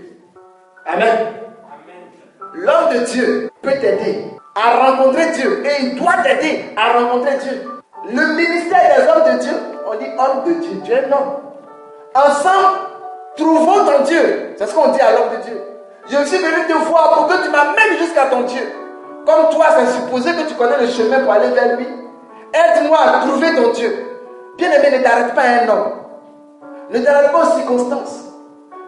Amen. L'homme de Dieu peut t'aider à rencontrer Dieu. Et il doit t'aider à rencontrer Dieu. Le ministère des hommes de Dieu, on dit homme de Dieu. Dieu est l'homme. Ensemble, trouvons ton Dieu. C'est ce qu'on dit à l'homme de Dieu. Je suis venu te voir pour que tu m'amènes jusqu'à ton Dieu. Comme toi, c'est supposé que tu connais le chemin pour aller vers lui. Aide-moi à trouver ton Dieu. Bien-aimé, ne t'arrête pas à un homme. Ne t'arrête pas aux circonstances.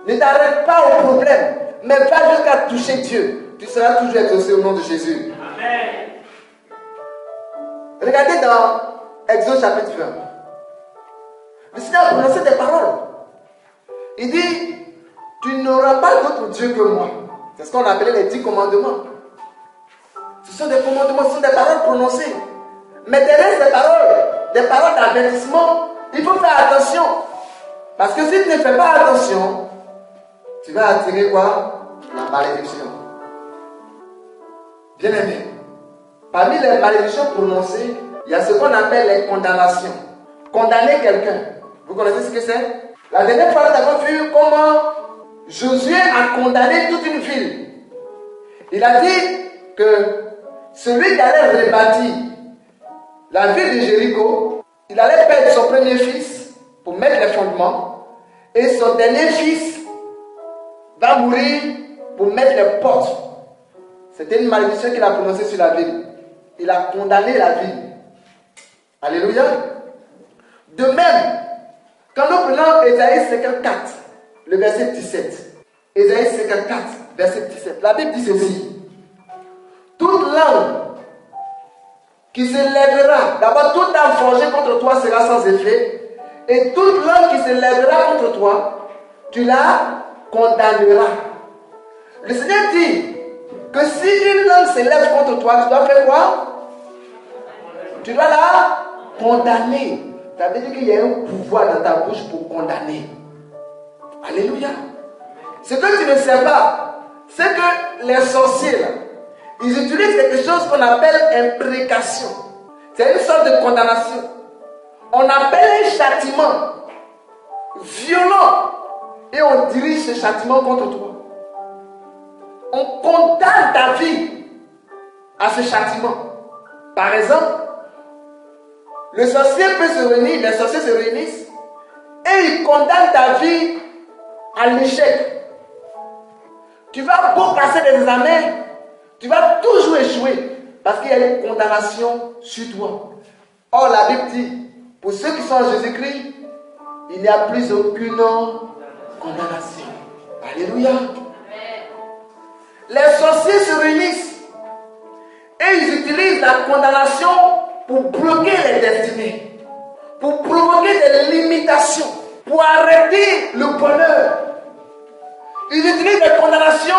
Ne t'arrête pas aux problèmes. Mais va jusqu'à toucher Dieu. Tu seras toujours exaucé au nom de Jésus. Amen. Regardez dans Exode chapitre 20. Le Seigneur a prononcé des paroles. Il dit, tu n'auras pas d'autre Dieu que moi. C'est ce qu'on appelait les 10 commandements. Ce sont des commandements, ce sont des paroles prononcées. Mais derrière ces paroles, des paroles d'avertissement, il faut faire attention. Parce que si tu ne fais pas attention, tu vas attirer quoi? La malédiction. Bien aimé, parmi les malédictions prononcées, il y a ce qu'on appelle les condamnations. Condamner quelqu'un. Vous connaissez ce que c'est? La dernière fois, nous avons vu comment Josué a condamné toute une ville. Il a dit que celui qui allait rebâtir la ville de Jéricho, il allait perdre son premier fils pour mettre les fondements, et son dernier fils va mourir pour mettre les portes. C'était une malédiction qu'il a prononcée sur la ville. Il a condamné la ville. Alléluia. De même, quand nous prenons Ésaïe 54, le verset 17. Ésaïe 54, verset 17. La Bible dit ceci. Toute langue qui se lèvera, d'abord toute âme forgée contre toi sera sans effet, et toute langue qui se lèvera contre toi, tu la condamneras. Le Seigneur dit que si une langue se lève contre toi, tu dois faire quoi? Tu dois la condamner. Ça veut dire qu'il y a un pouvoir dans ta bouche pour condamner. Alléluia. Ce que tu ne sais pas, c'est que les sorciers, là, ils utilisent quelque chose qu'on appelle imprécation. C'est une sorte de condamnation. On appelle un châtiment violent et on dirige ce châtiment contre toi. On condamne ta vie à ce châtiment. Par exemple, le sorcier peut se réunir, les sorciers se réunissent et ils condamnent ta vie à l'échec. Tu vas beau passer des examens, tu vas toujours échouer parce qu'il y a une condamnation sur toi. Or, la Bible dit, pour ceux qui sont en Jésus-Christ, il n'y a plus aucune condamnation. Alléluia. Les sorciers se réunissent et ils utilisent la condamnation pour bloquer les destinées, pour provoquer des limitations, pour arrêter le bonheur. Ils utilisent des condamnations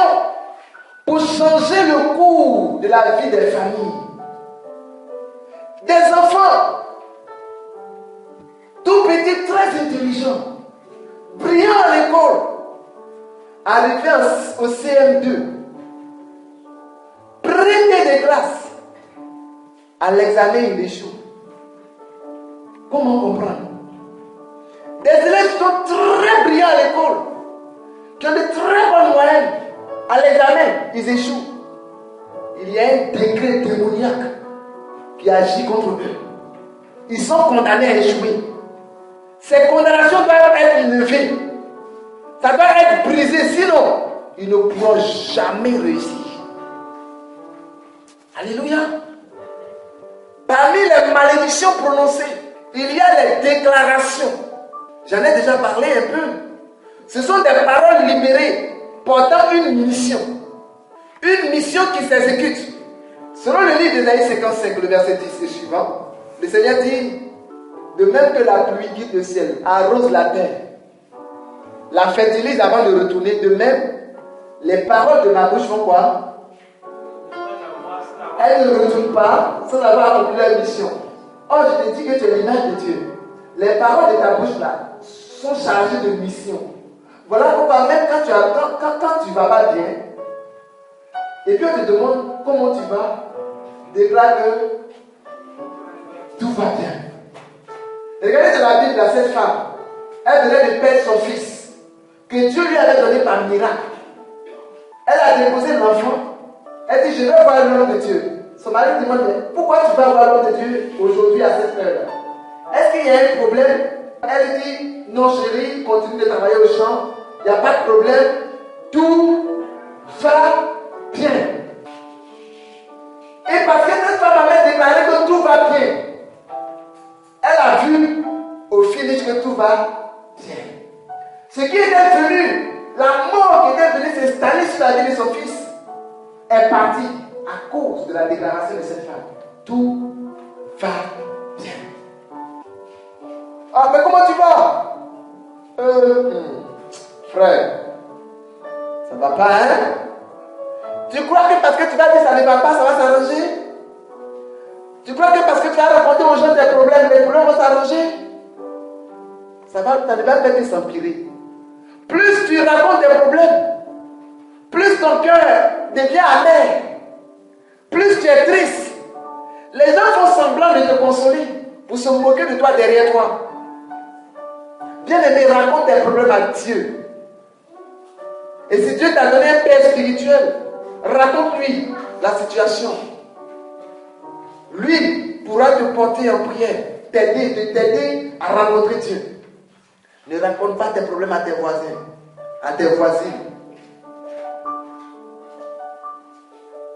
pour changer le cours de la vie des familles. Des enfants, tout petits, très intelligents, brillants à l'école, arrivés au CM2, premier de classe, à l'examen il échoue. Comment comprendre? Des élèves qui sont très brillants à l'école, qui ont de très bonnes moyennes, à l'examen ils échouent. Il y a un décret démoniaque qui agit contre eux. Ils sont condamnés à échouer. Ces condamnations doivent être levées. Ça doit être brisé, sinon ils ne pourront jamais réussir. Alléluia. Parmi les malédictions prononcées, il y a les déclarations. J'en ai déjà parlé un peu. Ce sont des paroles libérées portant une mission. Une mission qui s'exécute. Selon le livre d'Ésaïe 55, le verset 10 et suivant, le Seigneur dit, De même que la pluie quitte le ciel, arrose la terre, la fertilise avant de retourner, de même, les paroles de ma bouche font quoi? Elles ne retournent pas sans avoir accompli leur mission. Oh, je te dis que tu es l'image de Dieu. Les paroles de ta bouche là sont chargées de mission. Voilà pourquoi même quand tu vas pas bien, et puis on te demande comment tu vas, déclare que tout va bien. Regardez dans la Bible, là, cette femme, elle venait de perdre son fils, que Dieu lui avait donné par miracle. Elle a déposé l'enfant. Elle dit, je vais voir l'homme de Dieu. Son mari demande, mais pourquoi tu vas voir l'homme de Dieu aujourd'hui à cette heure-là? Est-ce qu'il y a un problème? Elle dit, non chérie, continue de travailler au champ. Il n'y a pas de problème. Tout va bien. Et parce que cette femme avait déclaré que tout va bien, elle a vu au finish que tout va bien. Ce qui était venu, la mort qui était venue s'installer sur la vie de son fils, est partie à cause de la déclaration de cette femme. Tout va bien. Ah, mais comment tu vas? Frère, ça ne va pas, hein? Tu crois que parce que tu vas dire ça ne va pas, ça va s'arranger? Tu crois que parce que tu as raconté aux gens tes problèmes, les problèmes vont s'arranger? Ça ne va pas s'empirer. Plus tu racontes tes problèmes, plus ton cœur devient amer, plus tu es triste. Les gens font semblant de te consoler pour se moquer de toi derrière toi. Bien-aimé, raconte tes problèmes à Dieu. Et si Dieu t'a donné un père spirituel, raconte-lui la situation. Lui pourra te porter en prière, t'aider à rencontrer Dieu. Ne raconte pas tes problèmes à tes voisins, à tes voisines.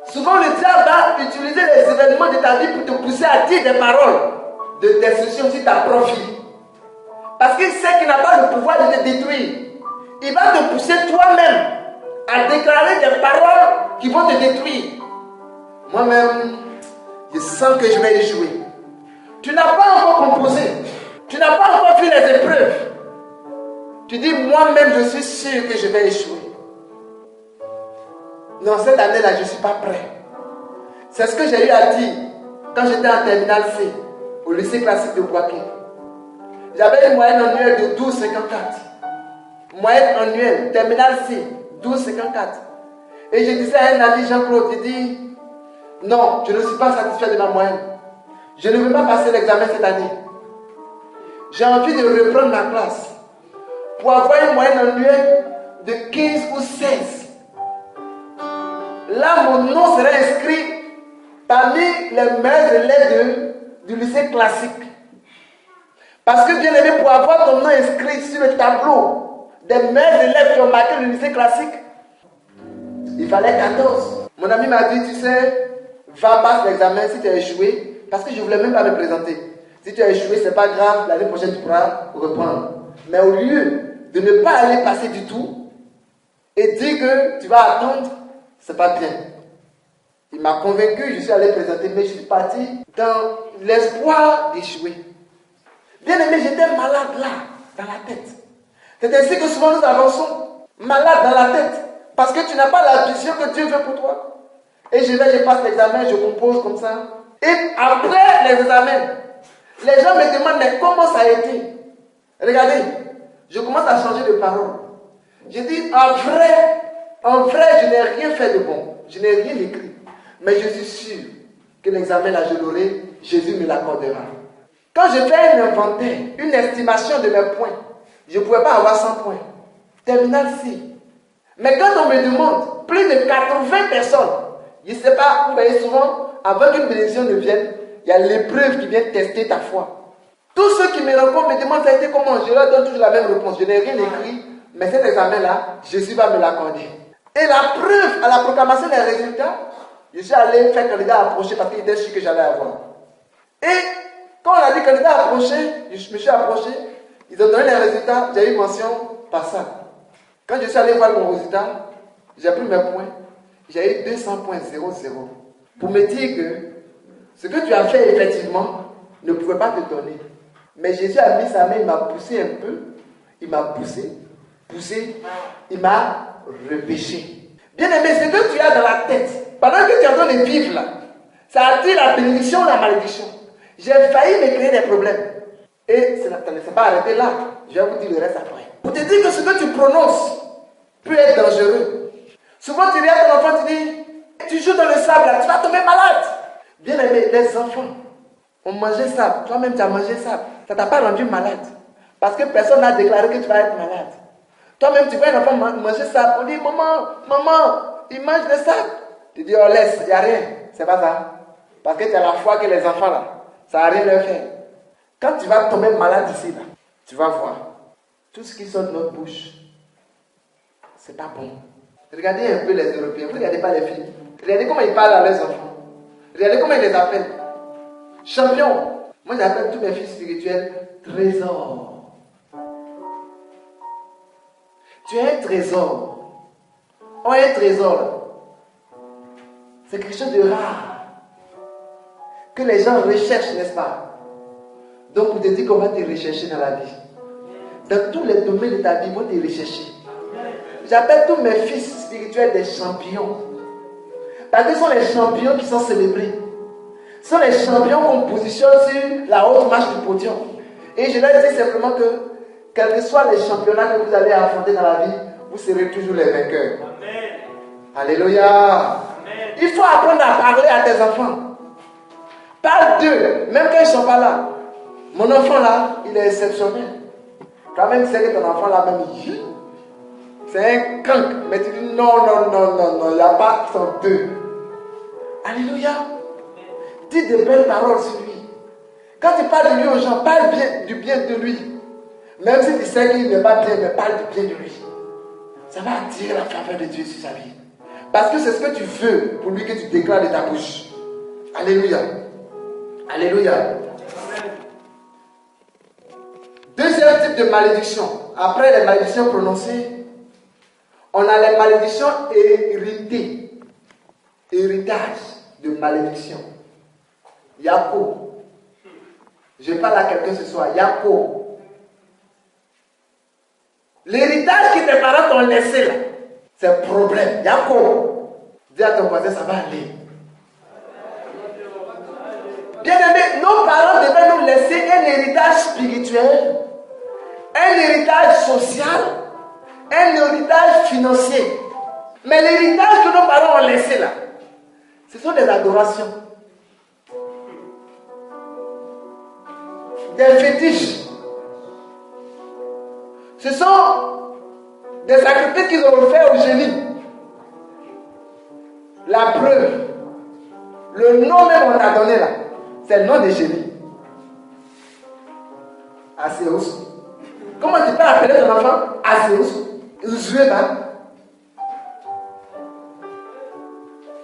Souvent, le diable va utiliser les événements de ta vie pour te pousser à dire des paroles de destruction sur ta propre vie. Parce qu'il sait qu'il n'a pas le pouvoir de te détruire. Il va te pousser toi-même à déclarer des paroles qui vont te détruire. Moi-même, je sens que je vais échouer. Tu n'as pas encore composé. Tu n'as pas encore vu les épreuves. Tu dis, moi-même, je suis sûr que je vais échouer. Non, cette année-là, je ne suis pas prêt. C'est ce que j'ai eu à dire quand j'étais en terminale C, au lycée classique de Boaké. J'avais une moyenne annuelle de 12,54. Moyenne annuelle, terminale C, 12,54. Et je disais à un ami, Jean-Claude, il dit, non, je ne suis pas satisfait de ma moyenne. Je ne veux pas passer l'examen cette année. J'ai envie de reprendre ma classe pour avoir une moyenne annuelle de 15 ou 16. Là, mon nom serait inscrit parmi les meilleurs élèves du lycée classique. Parce que, bien aimé, pour avoir ton nom inscrit sur le tableau des meilleurs élèves qui ont marqué le lycée classique, il fallait 14. Mon ami m'a dit, tu sais, va passer l'examen si tu as échoué, parce que je ne voulais même pas me présenter. Si tu as échoué, ce n'est pas grave, l'année prochaine tu pourras reprendre. Mais au lieu de ne pas aller passer du tout et dire que tu vas attendre, c'est pas bien. Il m'a convaincu, je suis allé présenter, mais je suis parti dans l'espoir d'échouer. Bien aimé, j'étais malade là, dans la tête. C'est ainsi que souvent nous avançons, malade dans la tête, parce que tu n'as pas la vision que Dieu veut pour toi. Et je passe l'examen, je compose comme ça. Et après les examens, les gens me demandent, mais comment ça a été? Regardez, je commence à changer de parole. Je dis, en vrai, je n'ai rien fait de bon. Je n'ai rien écrit. Mais je suis sûr que l'examen là, je l'aurai, Jésus me l'accordera. Quand je fais un inventaire, une estimation de mes points, je ne pouvais pas avoir 100 points. Terminal C. Mais quand on me demande, plus de 80 personnes, je ne sais pas, vous voyez souvent, avant qu'une bénédiction ne vienne, il y a l'épreuve qui vient tester ta foi. Tous ceux qui me rencontrent me demandent ça a été comment, je leur donne toujours la même réponse. Je n'ai rien écrit, mais cet examen-là, Jésus va me l'accorder. Et la preuve à la proclamation des résultats, je suis allé faire candidat approché parce qu'il était sûr que j'allais avoir. Et quand on a dit candidat approché, je me suis approché, ils ont donné les résultats, j'ai eu mention passable. Quand je suis allé voir mon résultat, j'ai pris mes points, j'ai eu 200,00. Pour me dire que ce que tu as fait effectivement ne pouvait pas te donner. Mais Jésus a mis sa main, il m'a poussé un peu. Il m'a poussé, il m'a repêché. Bien aimé, ce que tu as dans la tête, pendant que tu es en train de vivre là, ça attire la bénédiction ou la malédiction. J'ai failli me créer des problèmes. Et ça ne s'est pas arrêté là. Je vais vous dire le reste après. Pour te dire que ce que tu prononces peut être dangereux. Souvent tu regardes ton enfant, tu dis, tu joues dans le sable là, tu vas tomber malade. Bien aimé, les enfants ont mangé sable. Toi-même tu as mangé sable. Ça ne t'a pas rendu malade. Parce que personne n'a déclaré que tu vas être malade. Toi-même tu vois un enfant manger sable. On dit, maman, il mange le sable. Tu dis, oh laisse, il n'y a rien. C'est pas ça. Parce que tu as la foi que les enfants là, ça n'a rien leur faire. Quand tu vas tomber malade ici là, tu vas voir. Tout ce qui sort de notre bouche, c'est pas bon. Regardez un peu les Européens, vous regardez pas les filles. Regardez comment ils parlent à leurs enfants. Regardez comment ils les appellent. Champion. Moi j'appelle tous mes fils spirituels trésors. Tu es un trésor. On est un trésor. C'est quelque chose de rare. Que les gens recherchent, n'est-ce pas? Donc pour te dire qu'on va te rechercher dans la vie. Dans tous les domaines de ta vie, ils vont te rechercher. J'appelle tous mes fils spirituels des champions. Parce que ce sont les champions qui sont célébrés. Ce sont les champions qu'on positionne sur la haute marche du podium. Et je leur dis simplement que, quels que soient les championnats que vous allez affronter dans la vie, vous serez toujours les vainqueurs. Amen. Alléluia. Amen. Il faut apprendre à parler à tes enfants. Parle d'eux, même quand ils ne sont pas là. Mon enfant là, il est exceptionnel. Quand même, tu sais que ton enfant là, même, c'est un canc. Mais tu dis non, il n'y a pas son deux. Alléluia. Dis de belles paroles sur lui. Quand tu parles de lui aux gens, parle du bien de lui. Même si tu sais qu'il n'est pas bien, mais parle du bien de lui. Ça va attirer la faveur de Dieu sur sa vie. Parce que c'est ce que tu veux pour lui que tu déclares de ta bouche. Alléluia. Alléluia. Deuxième type de malédiction. Après les malédictions prononcées, on a les malédictions héritées. Héritage de malédiction. Yaakov. Je parle à quelqu'un ce soir. Yaakov. L'héritage que tes parents t'ont laissé là, c'est problème. Yaakov. Dis à ton voisin, ça va aller. Bien aimé, nos parents devaient nous laisser un héritage spirituel, un héritage social, un héritage financier. Mais l'héritage que nos parents ont laissé là, ce sont des adorations, des fétiches. Ce sont des sacrifices qu'ils ont fait au génie. La preuve, le nom même on a donné là, c'est le nom des génies. Aséus. Comment tu peux appeler ton enfant Aséus? Zueba.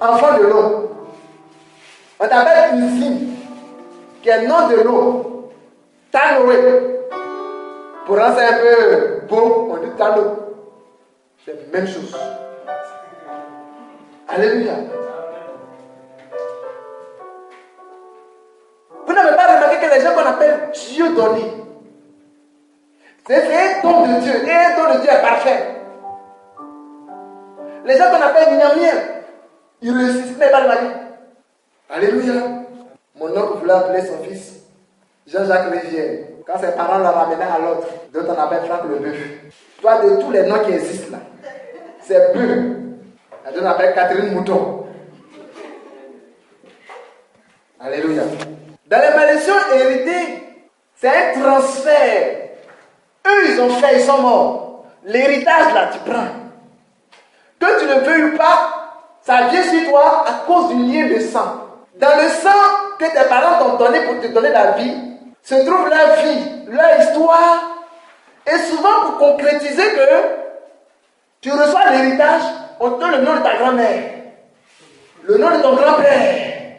Enfant de l'eau. On t'appelle Usim, qui est le nom de l'eau. Tanoé. Pour rendre ça un peu beau, on dit Tano. C'est la même chose. Alléluia. Vous n'avez pas remarqué que les gens qu'on appelle Dieu donné, c'est un don de Dieu. Et un don de Dieu est parfait. Les gens qu'on appelle Niamien, ils réussissent même pas le mari. Alléluia. Mon oncle voulait appeler son fils Jean-Jacques Rivière. Quand ses parents l'ont ramené à l'autre, d'autres on appelle Franck le Bœuf. Toi, de tous les noms qui existent là, c'est Bœuf. D'autres on appelle Catherine Mouton. Alléluia. Dans les malédictions héritées, c'est un transfert. Eux, ils ont fait, ils sont morts. L'héritage là, tu prends. Que tu le veuilles ou pas, ça vient sur toi à cause du lien de sang. Dans le sang que tes parents t'ont donné pour te donner la vie, se trouve leur vie, leur histoire. Et souvent, pour concrétiser que tu reçois l'héritage, on te donne le nom de ta grand-mère, le nom de ton grand-père.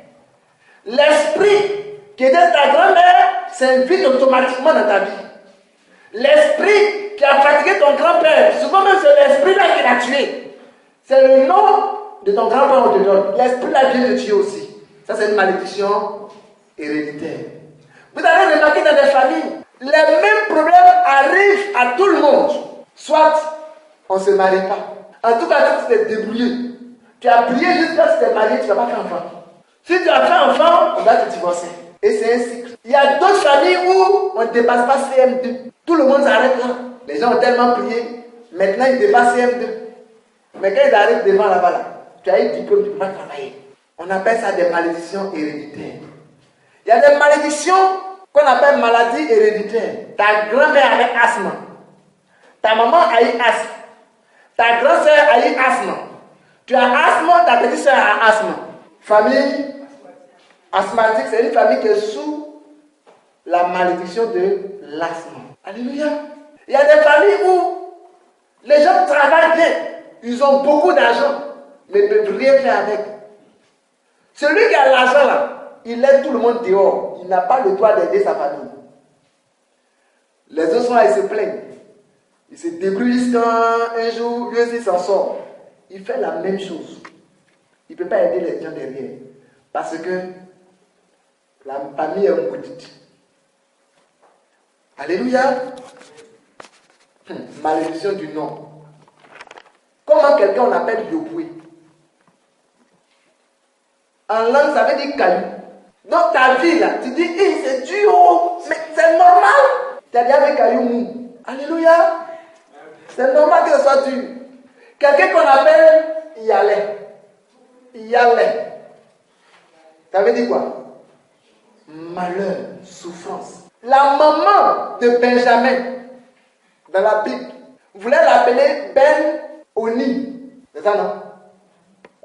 L'esprit qui était ta grand-mère s'invite automatiquement dans ta vie. L'esprit qui a fatigué ton grand-père, souvent même c'est l'esprit-là qui l'a tué. C'est le nom de ton grand-père qu'on te donne. L'esprit-là vient de tuer aussi. Ça, c'est une malédiction héréditaire. Vous allez remarquer dans des familles, les mêmes problèmes arrivent à tout le monde. Soit on ne se marie pas. En tout cas, tu t'es débrouillé. Tu as prié jusqu'à ce que tu t'es marié, tu ne vas pas faire enfant. Si tu as fait enfant, on va te divorcer. Et c'est un cycle. Il y a d'autres familles où on ne dépasse pas CM2. Tout le monde s'arrête là. Les gens ont tellement prié, maintenant ils dépassent CM2. Mais quand ils arrivent devant là-bas, là, tu as eu diplôme, tu ne peux pas travailler. On appelle ça des malédictions héréditaires. Il y a des malédictions qu'on appelle maladies héréditaires. Ta grand-mère avait asthme. Ta maman a eu asthme. Ta grand-sœur a eu asthme. Tu as asthme, ta petite sœur a asthme. Famille asthmatique, c'est une famille qui est sous la malédiction de l'asthme. Alléluia. Il y a des familles où les gens travaillent bien. Ils ont beaucoup d'argent, mais ne peuvent rien faire avec. Celui qui a l'argent là, il aide tout le monde dehors. Il n'a pas le droit d'aider sa famille. Les autres sont là, ils se plaignent. Ils se débrouillent jusqu'à un jour, lui aussi s'en sort. Il fait la même chose. Il ne peut pas aider les gens derrière. Parce que la famille est maudite. Alléluia. Malédiction du nom. Comment quelqu'un on appelle Yopoué? En langue, ça veut dire caillou. Donc ta vie là, tu dis, hey, c'est dur, mais c'est normal. Tu as dit avec caillou mou. Alléluia. C'est normal que ce soit dur. Quelqu'un qu'on appelle Yalé. Yalé. Ça veut dire quoi? Malheur, souffrance. La maman de Benjamin, dans la Bible, voulait l'appeler Ben Oni. C'est ça, non?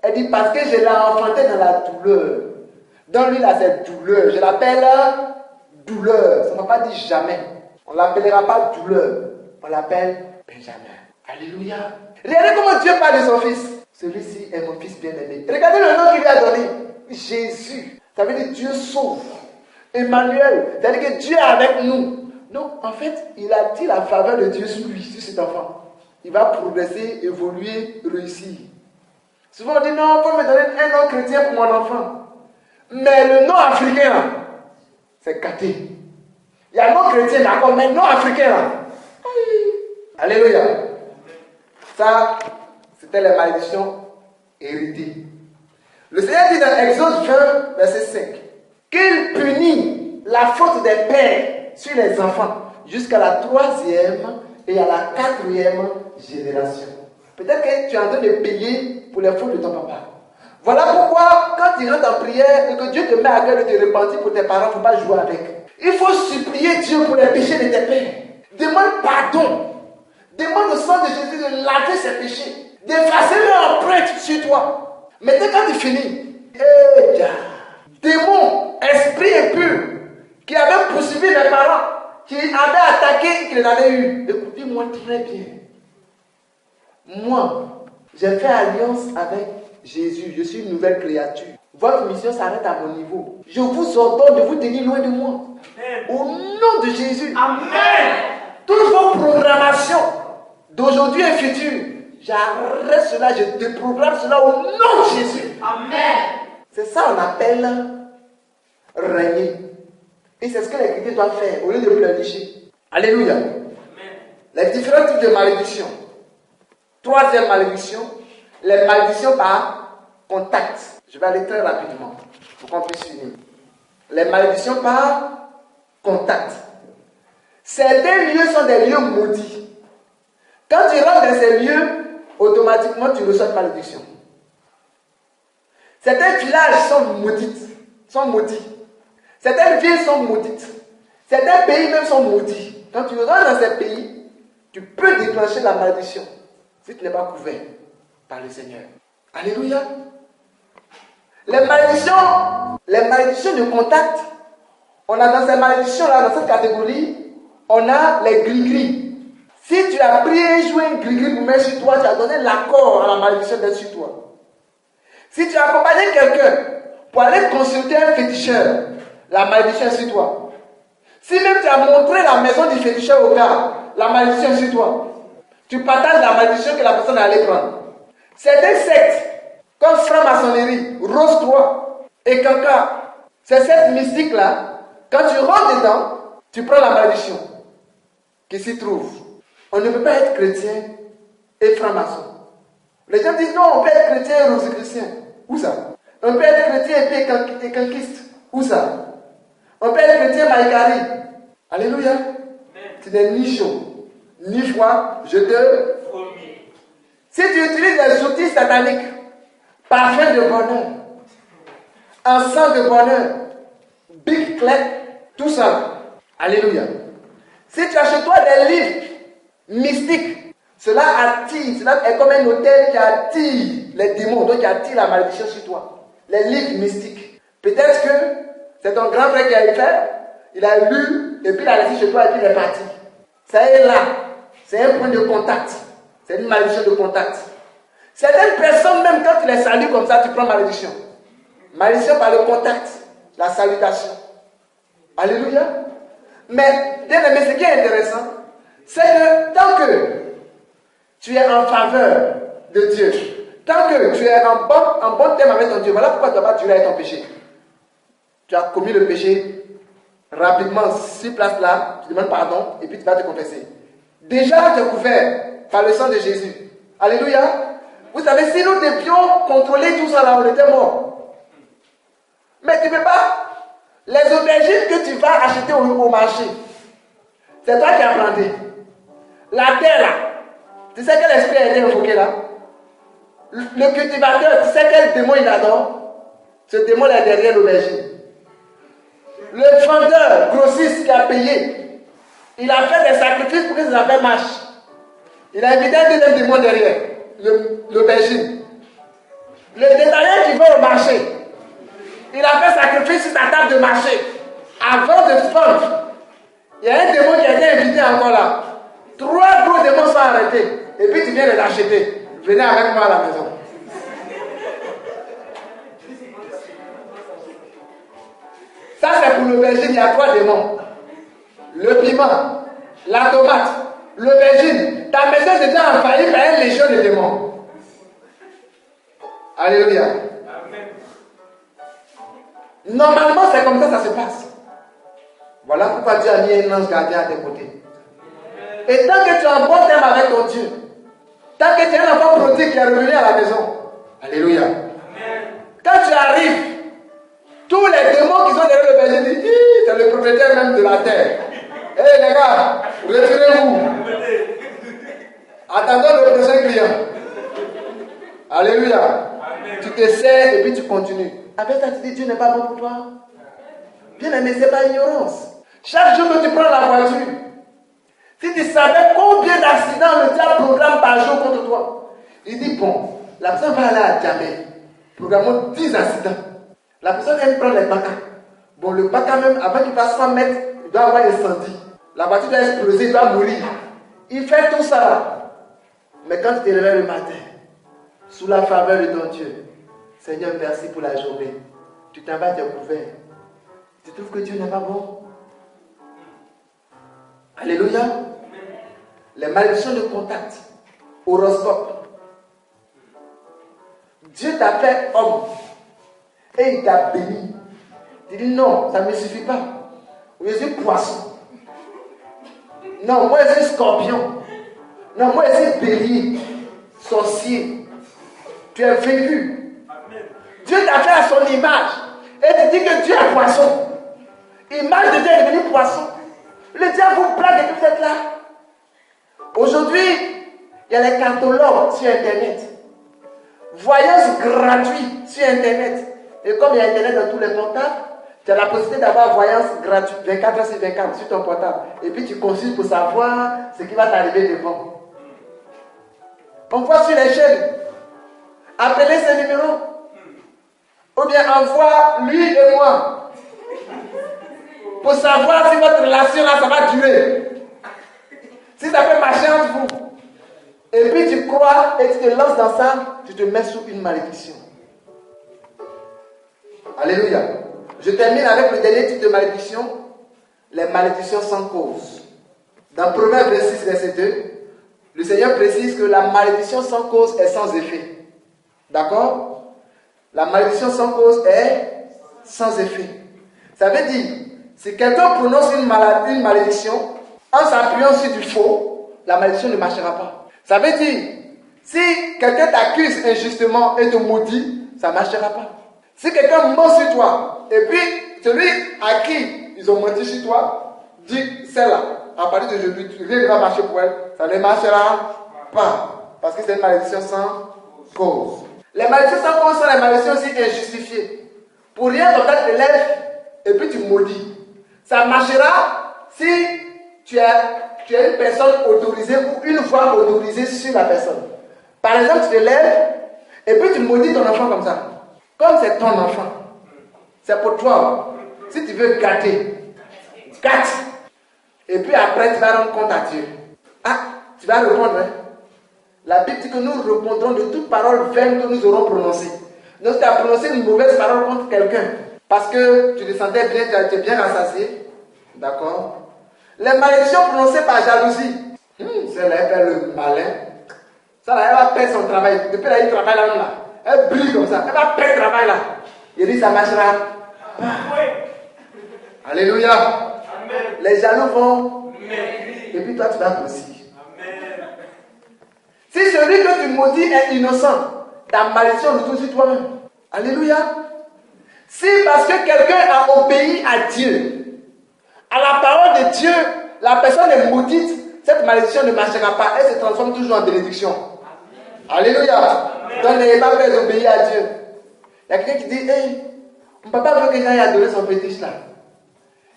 Elle dit parce que je l'ai enfanté dans la douleur. Donc lui là, c'est douleur. Je l'appelle douleur. Ça ne m'a pas dit jamais. On ne l'appellera pas douleur. On l'appelle Benjamin. Alléluia. Regardez comment Dieu parle de son fils. Celui-ci est mon fils bien-aimé. Regardez le nom qu'il lui a donné. Jésus. Ça veut dire Dieu sauve. Emmanuel. C'est-à-dire que Dieu est avec nous. Donc, en fait, il a dit la faveur de Dieu sur lui, sur cet enfant. Il va progresser, évoluer, réussir. Souvent, on dit non, il faut me donner un nom chrétien pour mon enfant. Mais le nom africain, là, c'est gâté. Il y a un nom chrétien, d'accord, mais le nom africain, là. Alléluia. Ça, c'était les malédictions héritées. Le Seigneur dit dans Exode 20, verset 5, qu'il punit la faute des pères sur les enfants jusqu'à la 3e et à la 4e génération. Peut-être que tu es en train de payer pour les fautes de ton papa. Voilà pourquoi, quand tu rentres en prière et que Dieu te met à cœur de te repentir pour tes parents, il ne faut pas jouer avec. Il faut supplier Dieu pour les péchés de tes pères. Demande pardon. Demande au sang de Jésus de laver ses péchés, d'effacer leur empreinte sur toi. Maintenant, quand tu finis, démon, esprit impur, qui avait poursuivi mes parents, qui avait attaqué et qui les avait eus. Écoutez-moi très bien. Moi, j'ai fait alliance avec Jésus. Je suis une nouvelle créature. Votre mission s'arrête à mon niveau. Je vous ordonne de vous tenir loin de moi. Amen. Au nom de Jésus. Amen. Toutes vos programmations d'aujourd'hui et futur, j'arrête cela, je déprogramme cela au nom de Jésus. Amen. C'est ça qu'on appelle régner. Et c'est ce que les chrétiens doivent faire au lieu de pleurnicher. Alléluia. Amen. Les différents types de malédictions. Troisième malédiction, les malédictions par contact. Je vais aller très rapidement pour qu'on puisse finir. Les malédictions par contact. Certains lieux sont des lieux maudits. Quand tu rentres dans ces lieux, automatiquement tu reçois une malédiction. Certains villages sont maudits. Certaines villes sont maudites. Certains pays même sont maudits. Quand tu rentres dans ces pays, tu peux déclencher la malédiction si tu n'es pas couvert par le Seigneur. Alléluia. Les malédictions de contact, on a dans ces malédictions-là, dans cette catégorie, on a les gris-gris. Si tu as prié, joué un gris-gris pour mettre sur toi, tu as donné l'accord à la malédiction d'être sur toi. Si tu as accompagné quelqu'un pour aller consulter un féticheur, la malédiction est sur toi. Si même tu as montré la maison du féticheur au gars, la malédiction est sur toi. Tu partages la malédiction que la personne allait prendre. Certains sectes, comme franc-maçonnerie, Rose 3 et Kanka, ces sectes mystiques-là, Quand tu rentres dedans, tu prends la malédiction qui s'y trouve. On ne peut pas être chrétien et franc-maçon. Les gens disent non, on peut être chrétien et rosicrucien. Où ça? On peut être chrétien et puis écanquiste. Où ça? On peut être chrétien maïkari. Alléluia. Tu n'es ni chaud, ni froid. Je te promets. Si tu utilises des outils sataniques, parfum de bonheur, encens de bonheur, big clap, tout ça. Alléluia. Si tu as chez toi des livres mystiques, cela attire, cela est comme un hôtel qui attire les démons, donc qui attire la malédiction sur toi. Les livres mystiques. Peut-être que c'est ton grand frère qui a fait, il a lu, et puis il a laissé chez toi, et puis il est parti. Ça est là. C'est un point de contact. C'est une malédiction de contact. Certaines personnes, même quand tu les salues comme ça, tu prends malédiction. Malédiction par le contact, la salutation. Alléluia. Mais, bien aimé, ce qui est intéressant, c'est que tant que tu es en faveur de Dieu, tant que tu es en bon terme avec ton Dieu, voilà pourquoi tu ne dois pas durer avec ton péché. Tu as commis le péché rapidement, 6 places là, tu demandes pardon, et puis tu vas te confesser. Déjà, tu es couvert par le sang de Jésus. Alléluia. Vous savez, si nous devions contrôler tout ça là, on était morts. Mais tu ne peux pas. Les aubergines que tu vas acheter au marché, c'est toi qui as planté. La terre là, tu sais quel esprit a été invoqué là? Le cultivateur, tu sais quel démon il adore? Ce démon là est derrière l'aubergine. Le vendeur, grossiste qui a payé, il a fait des sacrifices pour que ses affaires marchent. Il a invité un deuxième démon derrière, l'aubergine. Le détaillant qui va au marché, il a fait sacrifice sur sa table de marché. Avant de vendre, il y a un démon qui a été invité encore là. 3 gros démons sont arrêtés. Et puis tu viens les acheter. Venez avec moi à la maison. Ça c'est pour l'aubergine, il y a 3 démons. Le piment, la tomate, l'aubergine. Ta maison est déjà envahie par une légion de démons. Alléluia. Normalement, c'est comme ça se passe. Voilà pourquoi Dieu a mis un ange gardien à tes côtés. Et tant que tu es en bon terme avec ton Dieu, tant que tu es un enfant prodigue qui est revenu à la maison, alléluia. Quand tu arrives, tous les démons qui sont derrière le berger disent, c'est le propriétaire même de la terre. Hé les gars, retirez-vous. Attendons le prochain client. Alléluia. Tu te sers et puis tu continues. Avec ça, tu dis Dieu n'est pas bon pour toi. Bien aimé, ce n'est pas ignorance. Chaque jour que tu prends la voiture, si tu savais combien d'accidents le diable programme par jour contre toi, il dit bon, la personne va aller à Djamé, programmons 10 accidents. La personne aime prendre les bacas. Bon, le baca même, avant qu'il fasse 100 mètres, il doit avoir incendie. La voiture doit exploser, il doit mourir. Il fait tout ça. Mais quand tu te réveilles le matin, sous la faveur de ton Dieu, Seigneur, merci pour la journée. Tu t'en vas, tu es couvert. Tu trouves que Dieu n'est pas bon? Alléluia. Les malédictions de contact, horoscope. Dieu t'a fait homme et il t'a béni. Tu dis non, ça ne me suffit pas. Je suis poisson. Non, moi je suis scorpion. Non, moi je suis bélier, sorcier. Tu es vécu. Dieu t'a fait à son image. Et tu dis que Dieu est poisson. Image de Dieu est devenue poisson. Le diable vous blague et que vous êtes là. Aujourd'hui, il y a les cartologues sur Internet. Voyance gratuite sur Internet. Et comme il y a Internet dans tous les portables, tu as la possibilité d'avoir voyance gratuite 24 heures sur 24 sur ton portable. Et puis tu consultes pour savoir ce qui va t'arriver devant. On voit sur les chaînes. Appelez ces numéros. Ou bien envoie lui et moi. Pour savoir si votre relation là, ça va durer. Si ça peut marcher entre vous. Et puis tu crois et tu te lances dans ça, tu te mets sous une malédiction. Alléluia. Je termine avec le dernier type de malédiction. Les malédictions sans cause. Dans Proverbe 26, verset 2, le Seigneur précise que la malédiction sans cause est sans effet. D'accord? La malédiction sans cause est sans effet. Ça veut dire, Si quelqu'un prononce une malédiction en s'appuyant sur du faux, la malédiction ne marchera pas. Ça veut dire, si quelqu'un t'accuse injustement et te maudit, ça ne marchera pas. Si quelqu'un ment sur toi, et puis celui à qui ils ont menti sur toi, dit celle-là, à partir d'aujourd'hui, rien ne va marcher pour elle, ça ne marchera pas. Parce que c'est une malédiction sans cause. Les malédictions sans cause sont les malédictions aussi injustifiées. Pour rien, ton tête te lève et puis tu maudis. Ça marchera si tu es une personne autorisée ou une voix autorisée sur la personne. Par exemple, tu te lèves et puis tu maudis ton enfant comme ça. Comme c'est ton enfant, c'est pour toi. Si tu veux gâter, gâte. Et puis après, tu vas rendre compte à Dieu. Ah, tu vas répondre. Hein? La Bible dit que nous répondrons de toute parole vaine que nous aurons prononcée. Donc, tu as prononcé une mauvaise parole contre quelqu'un parce que tu te sentais bien, tu es bien rassasié. D'accord? Les malédictions prononcées par jalousie. Celle-là, elle fait le malin. Ça, là, elle va perdre son travail. Depuis là, il travaille là. Elle brille comme ça. Elle va perdre le travail là. Il dit, ça marchera pas. Alléluia. Amen. Les jaloux vont. Et puis toi, tu vas grossir. Si celui que tu maudis est innocent, ta malédiction retourne sur toi-même. Alléluia. Si parce que quelqu'un a obéi à Dieu, à la parole de Dieu, la personne est maudite, cette malédiction ne marchera pas. Elle se transforme toujours en bénédiction. Alléluia. Donc n'ayez pas peur d'obéir à Dieu. Il y a quelqu'un qui dit, hey, mon papa veut que j'aille adorer son fétiche là.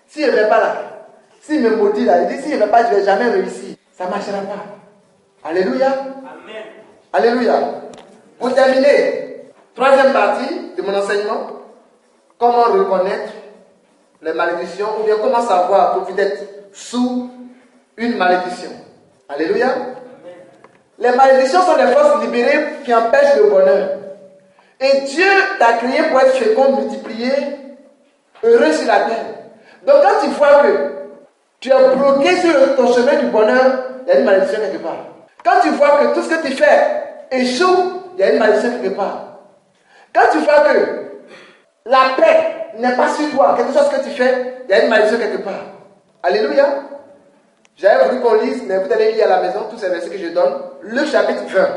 S'il ne va pas là, s'il me maudit là, il dit, s'il ne va pas, je ne vais jamais réussir. Ça ne marchera pas. Alléluia. Amen. Alléluia. Pour terminer, troisième partie de mon enseignement, comment reconnaître les malédictions ou bien comment savoir que vous êtes sous une malédiction. Alléluia. Amen. Les malédictions sont des forces libérées qui empêchent le bonheur. Et Dieu t'a créé pour être fécond, multiplié, heureux sur la terre. Donc quand tu vois que tu es bloqué sur ton chemin du bonheur, il y a une malédiction quelque part. Quand tu vois que tout ce que tu fais échoue, il y a une malédiction quelque part. Quand tu vois que la paix n'est pas sur toi, quelque chose que tu fais, il y a une malédiction quelque part. Alléluia. J'avais voulu qu'on lise, mais vous allez lire à la maison tous ces versets que je donne. Luc chapitre 20,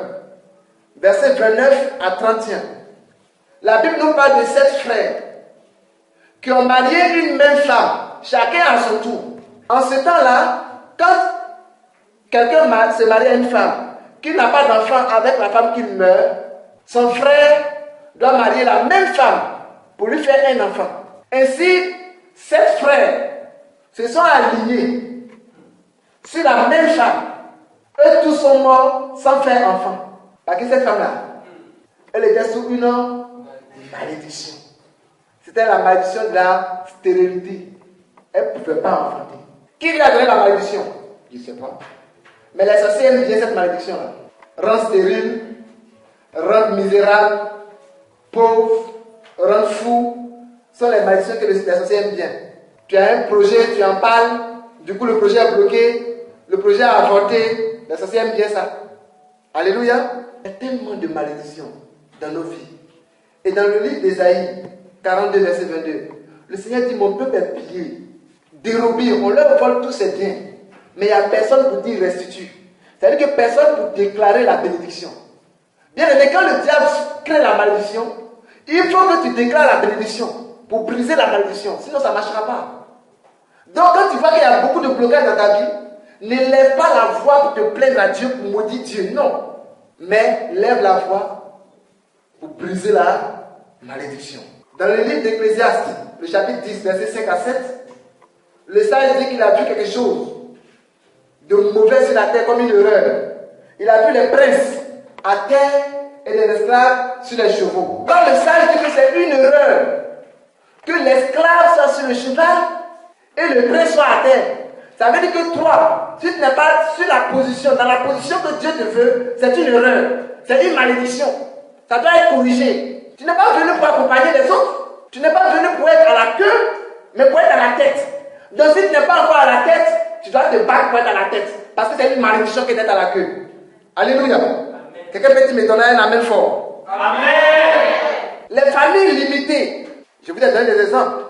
versets 29 à 31. La Bible nous parle de 7 frères qui ont marié une même femme, chacun à son tour. En ce temps-là, quand quelqu'un se marie à une femme qui n'a pas d'enfant avec la femme qui meurt, son frère doit marier la même femme pour lui faire un enfant. Ainsi, 7 frères se sont alignés sur la même femme. Eux tous sont morts sans faire enfant. Parce que cette femme-là, elle était sous une malédiction. C'était la malédiction de la stérilité. Elle ne pouvait pas enfanter. Qui lui a donné la malédiction? Je ne sais pas. Mais les sorciers aiment bien cette malédiction-là. Rendre stérile, rendre misérable, pauvre, rendre fou. Ce sont les malédictions que les sorciers aiment bien. Tu as un projet, tu en parles, du coup le projet est bloqué, le projet a avorté. Les sorciers aiment bien ça. Alléluia. Il y a tellement de malédictions dans nos vies. Et dans le livre d'Ésaïe 42, verset 22, le Seigneur dit, mon peuple est pillé, dérobé, on leur vole tous ses biens, mais il n'y a personne pour dire restitue. C'est-à-dire que personne pour déclarer la bénédiction. Bien aimé, quand le diable crée la malédiction, il faut que tu déclares la bénédiction pour briser la malédiction, sinon ça ne marchera pas. Donc quand tu vois qu'il y a beaucoup de blocages dans ta vie, ne lève pas la voix pour te plaindre à Dieu, pour maudire Dieu, non. Mais lève la voix pour briser la malédiction. Dans le livre d'Ecclésiaste, le chapitre 10, verset 5 à 7, le sage dit qu'il a vu quelque chose de mauvais sur la terre comme une erreur. Il a vu les princes à terre et les esclaves sur les chevaux. Quand le sage dit que c'est une erreur, que l'esclave soit sur le cheval et le prince soit à terre, ça veut dire que toi, si tu n'es pas sur la position, dans la position que Dieu te veut, c'est une erreur, c'est une malédiction. Ça doit être corrigé. Tu n'es pas venu pour accompagner les autres, tu n'es pas venu pour être à la queue, mais pour être à la tête. Donc si tu n'es pas encore à la tête, tu dois te battre pour être à la tête. Parce que c'est une malédiction qui est d'être à la queue. Alléluia. Quelqu'un peut me donner un amen fort. Amen. Les familles limitées. Je vous ai donné des exemples.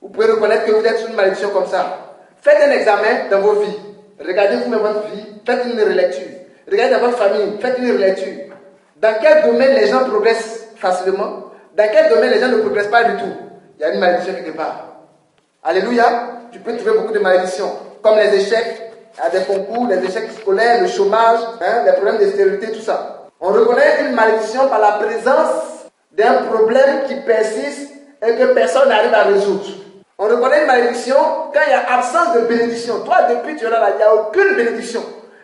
Vous pouvez reconnaître que vous êtes sous une malédiction comme ça. Faites un examen dans vos vies. Regardez vous-même votre vie, faites une relecture. Regardez dans votre famille, faites une relecture. Dans quel domaine les gens progressent facilement? Dans quel domaine les gens ne progressent pas du tout? Il y a une malédiction quelque part. Alléluia. Tu peux trouver beaucoup de malédictions, comme les échecs à des concours, les échecs scolaires, le chômage, les problèmes de stérilité, tout ça. On reconnaît une malédiction par la présence d'un problème qui persiste et que personne n'arrive à résoudre. On reconnaît une malédiction quand il y a absence de bénédiction. Toi, depuis tu es là, il n'y a aucune bénédiction.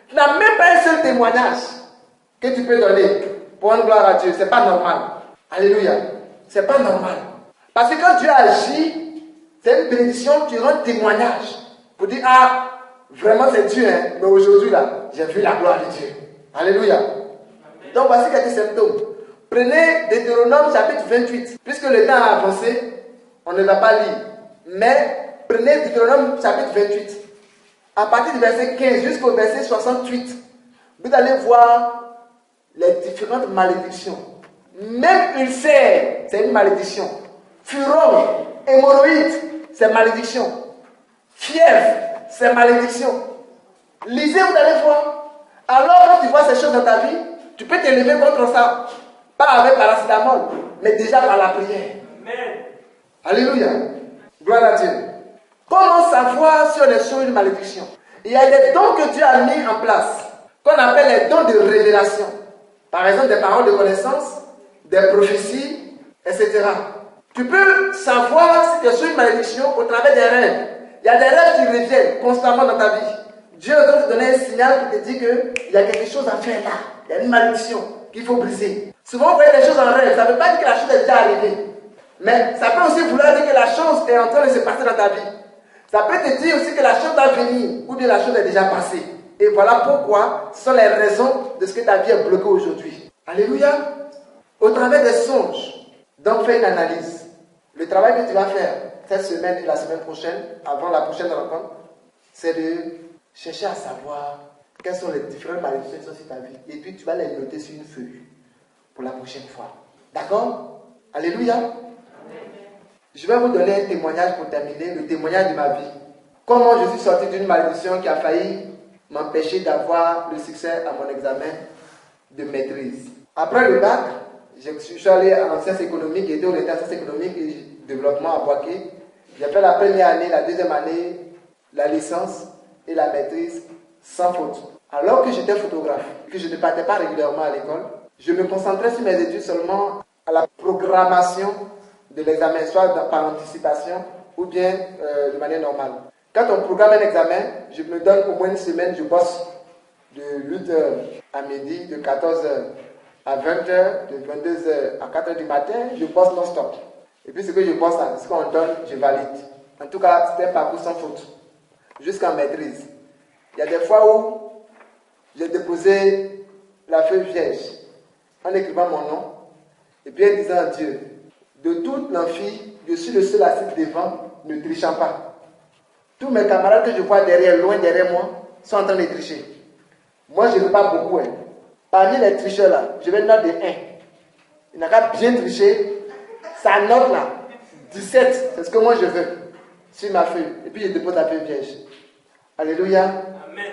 Tu n'as même pas un seul témoignage que tu peux donner pour rendre gloire à Dieu. Ce n'est pas normal. Alléluia. Ce n'est pas normal. Parce que quand Dieu agit, c'est une bénédiction, tu rends témoignage pour dire, ah, vraiment c'est Dieu, hein, mais aujourd'hui là, j'ai vu la gloire de Dieu. Alléluia. Donc voici quelques symptômes. Prenez Deutéronome chapitre 28. Puisque le temps a avancé, on ne va pas lire. Mais prenez Deutéronome chapitre 28. À partir du verset 15 jusqu'au verset 68, vous allez voir les différentes malédictions. Même ulcère, c'est une malédiction. Fureur, hémorroïde, c'est malédiction. Fièvre, c'est malédiction. Lisez, vous allez voir. Alors quand tu vois ces choses dans ta vie, tu peux t'élever contre ça. Pas avec paracétamol, mais déjà par la prière. Amen. Alléluia. Gloire à Dieu. Comment savoir si on est sur une malédiction? Il y a des dons que Dieu a mis en place, qu'on appelle les dons de révélation. Par exemple, des paroles de connaissance, des prophéties, etc. Tu peux savoir si tu es sur une malédiction au travers des rêves. Il y a des rêves qui reviennent constamment dans ta vie. Dieu doit te donner un signal qui te dit qu'il y a quelque chose à faire là. Il y a une malédiction qu'il faut briser. Souvent, vous voyez les choses en rêve. Ça ne veut pas dire que la chose est déjà arrivée. Mais ça peut aussi vouloir dire que la chose est en train de se passer dans ta vie. Ça peut te dire aussi que la chose va venir ou bien la chose est déjà passée. Et voilà pourquoi ce sont les raisons de ce que ta vie est bloquée aujourd'hui. Alléluia. Au travers des songes. Donc fais une analyse. Le travail que tu vas faire cette semaine et la semaine prochaine, avant la prochaine rencontre, c'est de chercher à savoir quelles sont les différentes malédictions qui sont sur ta vie. Et puis tu vas les noter sur une feuille pour la prochaine fois. D'accord? Alléluia. Je vais vous donner un témoignage pour terminer, le témoignage de ma vie. Comment je suis sorti d'une malédiction qui a failli m'empêcher d'avoir le succès à mon examen de maîtrise. Après le bac, je suis allé en sciences économiques, j'étais au l'état de sciences économiques et développement à Boaké. J'ai fait la première année, la deuxième année, la licence et la maîtrise sans faute. Alors que j'étais photographe, que je ne partais pas régulièrement à l'école, je me concentrais sur mes études seulement à la programmation de l'examen, soit par anticipation ou bien de manière normale. Quand on programme un examen, je me donne au moins une semaine, je bosse de 8h à midi, de 14h à 20h, de 22h à 4h du matin, je bosse non-stop. Et puis ce que je bosse là, ce qu'on donne, je valide. En tout cas, c'était un parcours sans faute, jusqu'en maîtrise. Il y a des fois où j'ai déposé la feuille vierge en écrivant mon nom et puis en disant à Dieu, de toute l'amphi, je suis le seul assis devant, ne trichant pas. Tous mes camarades que je vois derrière, loin derrière moi, sont en train de tricher. Moi, je ne veux pas beaucoup. Hein. Parmi les tricheurs là, je vais noter de 1. Il n'a qu'à bien tricher. Sa note là, 17, c'est ce que moi je veux, sur ma feuille. Et puis je dépose la feuille vierge. Alléluia. Amen.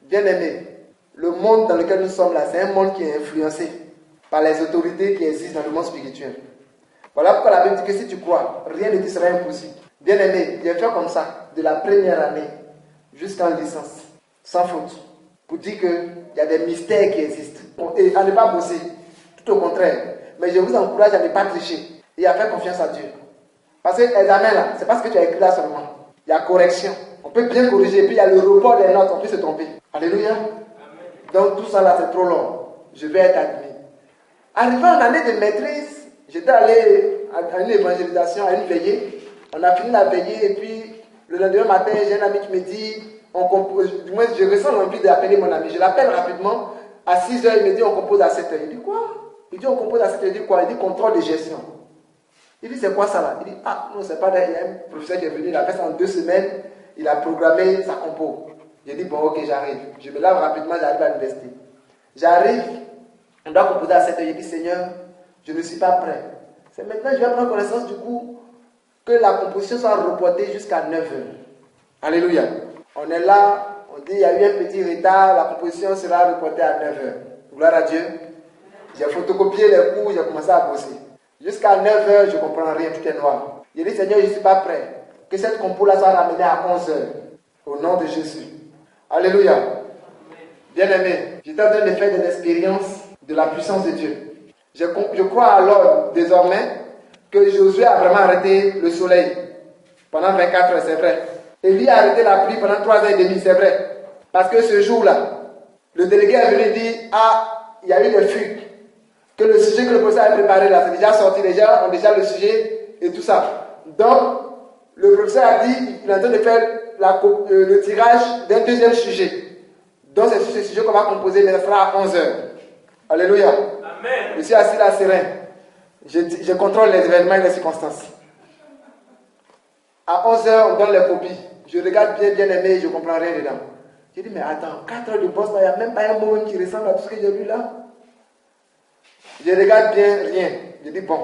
Bien aimé, le monde dans lequel nous sommes là, c'est un monde qui est influencé par les autorités qui existent dans le monde spirituel. Voilà pourquoi la Bible dit que si tu crois, rien ne te sera impossible. Bien aimé, j'ai fait comme ça, de la première année jusqu'en licence, sans faute, pour dire qu'il y a des mystères qui existent. Et à ne pas bosser, tout au contraire. Mais je vous encourage à ne pas tricher et à faire confiance à Dieu. Parce que l'examen là, c'est pas ce que tu as écrit là seulement. Il y a correction. On peut bien corriger, et puis il y a le report des notes, on peut se tromper. Alléluia. Amen. Donc tout ça là, c'est trop long. Je vais être admis. Arrivé en année de maîtrise, j'étais allé à une évangélisation, à une veillée. On a fini la veillée et puis le lendemain matin, j'ai un ami qui me dit, on compose, du moins je ressens l'envie d'appeler mon ami. Je l'appelle rapidement, à 6h, il me dit on compose à 7h. Il dit quoi? Il dit on compose à 7h, il dit quoi? Il dit contrôle de gestion. Il dit c'est quoi ça là? Il dit ah non, c'est pas d'un professeur qui est venu, il a fait ça en 2 semaines, il a programmé sa compo. J'ai dit bon ok, j'arrive. Je me lave rapidement, j'arrive à l'université. J'arrive, on doit composer à 7h. Il dit Seigneur, je ne suis pas prêt. C'est maintenant que je vais prendre connaissance du coup. que la composition soit reportée jusqu'à 9h. Alléluia. On est là, on dit il y a eu un petit retard, la composition sera reportée à 9h. Gloire à Dieu. J'ai photocopié les cours, j'ai commencé à bosser. Jusqu'à 9h, je ne comprends rien, tout est noir. J'ai dit Seigneur, je ne suis pas prêt. Que cette compo-là soit ramenée à 11h. Au nom de Jésus. Alléluia. Bien-aimé, j'étais en train de faire des expériences de la puissance de Dieu. Je crois alors, désormais, que Josué a vraiment arrêté le soleil pendant 24 heures, c'est vrai. Élie a arrêté la pluie pendant 3 heures et demie, c'est vrai. Parce que ce jour-là, le délégué est venu dire, il y a eu des fuites. Que le sujet que le professeur a préparé là, c'est déjà sorti, les gens ont déjà le sujet et tout ça. Donc, le professeur a dit, il est en train de faire le tirage d'un deuxième sujet. Donc, c'est sur ce sujet qu'on va composer, mais ça sera à 11h. Alléluia. Amen. Je suis assis là, serein. Je contrôle les événements et les circonstances. À 11h, on donne les copies. Je regarde bien aimé, je ne comprends rien dedans. J'ai dit, mais attends, 4 heures de poste, il n'y a même pas un mot qui ressemble à tout ce que j'ai lu là. Je regarde bien, rien. Je dis, bon,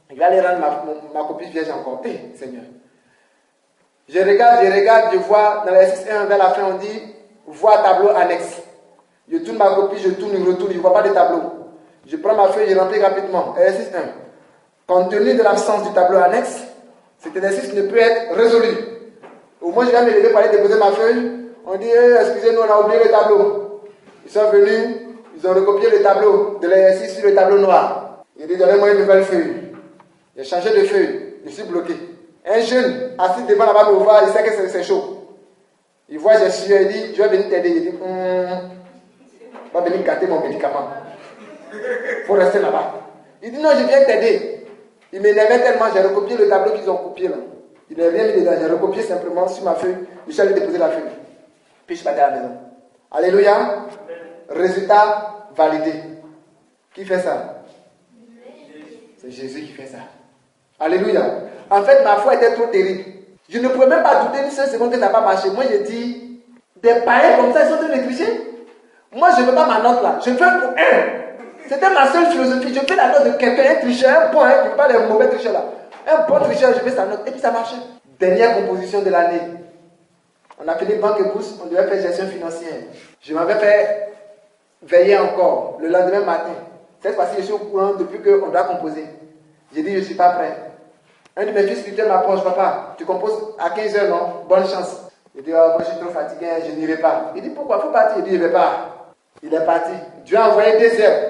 je vais aller rendre ma copie vierge encore. Seigneur. Je regarde, je vois, dans l'exercice 1, vers la fin, on dit, vois tableau annexe. Je tourne ma copie, je tourne, je retourne, je ne vois pas de tableau. Je prends ma feuille, je remplis rapidement. Exercice 1. Compte tenu de l'absence du tableau annexe, cet exercice ne peut être résolu. Au moins, je vais me lever pour aller déposer ma feuille. On dit, excusez-nous, on a oublié le tableau. Ils sont venus, ils ont recopié le tableau de l'exercice sur le tableau noir. Ils disent, donnez-moi une nouvelle feuille. J'ai changé de feuille, je suis bloqué. Un jeune assis devant là-bas me voit, il sait que c'est chaud. Il voit, j'ai sué, il dit, je vais venir t'aider. Il dit, va venir gâter mon médicament. Il faut rester là-bas. Il dit, non, je viens t'aider. Il m'énervait tellement, j'ai recopié le tableau qu'ils ont copié là. Il n'a rien mis dedans, j'ai recopié simplement sur ma feuille. Je suis allé déposer la feuille. Puis je suis parti à la maison. Alléluia. Résultat validé. Qui fait ça? C'est Jésus qui fait ça. Alléluia. En fait, ma foi était trop terrible. Je ne pouvais même pas douter une seule seconde que ça n'a pas marché. Moi, j'ai dit, des païens comme ça, ils sont en train de tricher. Moi, je ne veux pas ma note là. Je fais pour un. C'était ma seule philosophie. Je fais la note de quelqu'un, un tricheur, un bon, je ne veux pas les mauvais tricheurs là. Un bon tricheur, je fais sa note. Et puis ça marchait. Dernière composition de l'année. On a fait banque et bourse, on devait faire gestion financière. Je m'avais fait veiller encore le lendemain matin. Cette fois-ci, je suis au courant depuis qu'on doit composer. J'ai dit, je ne suis pas prêt. Un de mes fils spirituels m'approche, papa, tu composes à 15h, non? Bonne chance. Il dit, oh, moi je suis trop fatigué, je n'irai pas. Il dit, pourquoi? Il faut partir. Il dit, je ne vais pas. Il est parti. Dieu a envoyé 2 heures.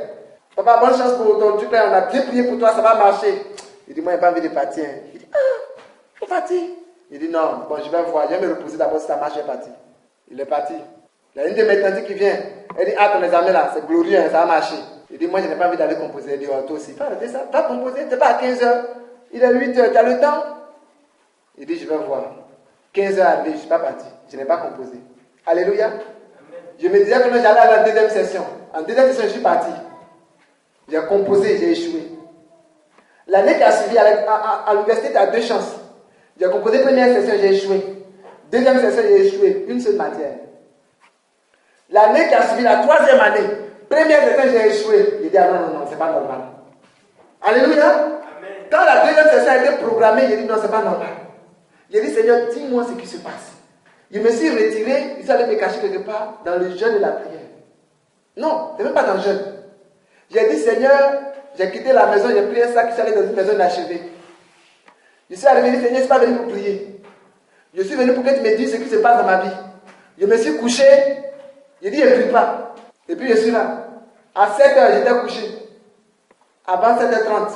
Papa, bonne chance pour ton truc là, on a bien prié pour toi, ça va marcher. Il dit, moi, je n'ai pas envie de partir. Il dit, il faut partir. Il dit, non, bon, je vais voir, je vais me reposer d'abord si ça marche, je vais partir. Il est parti. Il y a une de mes tantes qui vient. Elle dit, ton examen là, c'est glorieux, ça va marcher. Il dit, moi, je n'ai pas envie d'aller composer. Il dit, oh, toi aussi, va arrêter ça, va composer, tu n'es pas à 15h. Il est 8h, tu as le temps. Il dit, je vais voir. 15h arrivé, je ne suis pas parti. Je n'ai pas composé. Alléluia. Amen. Je me disais que j'allais à la deuxième session. En deuxième session, je suis parti. J'ai composé, j'ai échoué. L'année qui a suivi, à l'université, tu as 2 chances. J'ai composé première session, j'ai échoué. Deuxième session, j'ai échoué. Une seule matière. L'année qui a suivi, la 3e année, première session, j'ai échoué. J'ai dit, ah non, c'est pas normal. Alléluia. Amen. Quand la deuxième session a été programmée, j'ai dit, non, c'est pas normal. J'ai dit, Seigneur, dis-moi ce qui se passe. Je me suis retiré, il allait me cacher quelque part dans le jeûne et la prière. Non, c'est même pas dans le jeûne. J'ai dit, Seigneur, j'ai quitté la maison, j'ai pris un sac, je suis allé dans une maison inachevée. Je suis arrivé, Seigneur, je ne suis pas venu pour prier. Je suis venu pour que tu me dises ce qui se passe dans ma vie. Je me suis couché, j'ai dit, je ne prie pas. Et puis je suis là. À 7h, j'étais couché. Avant 7h30,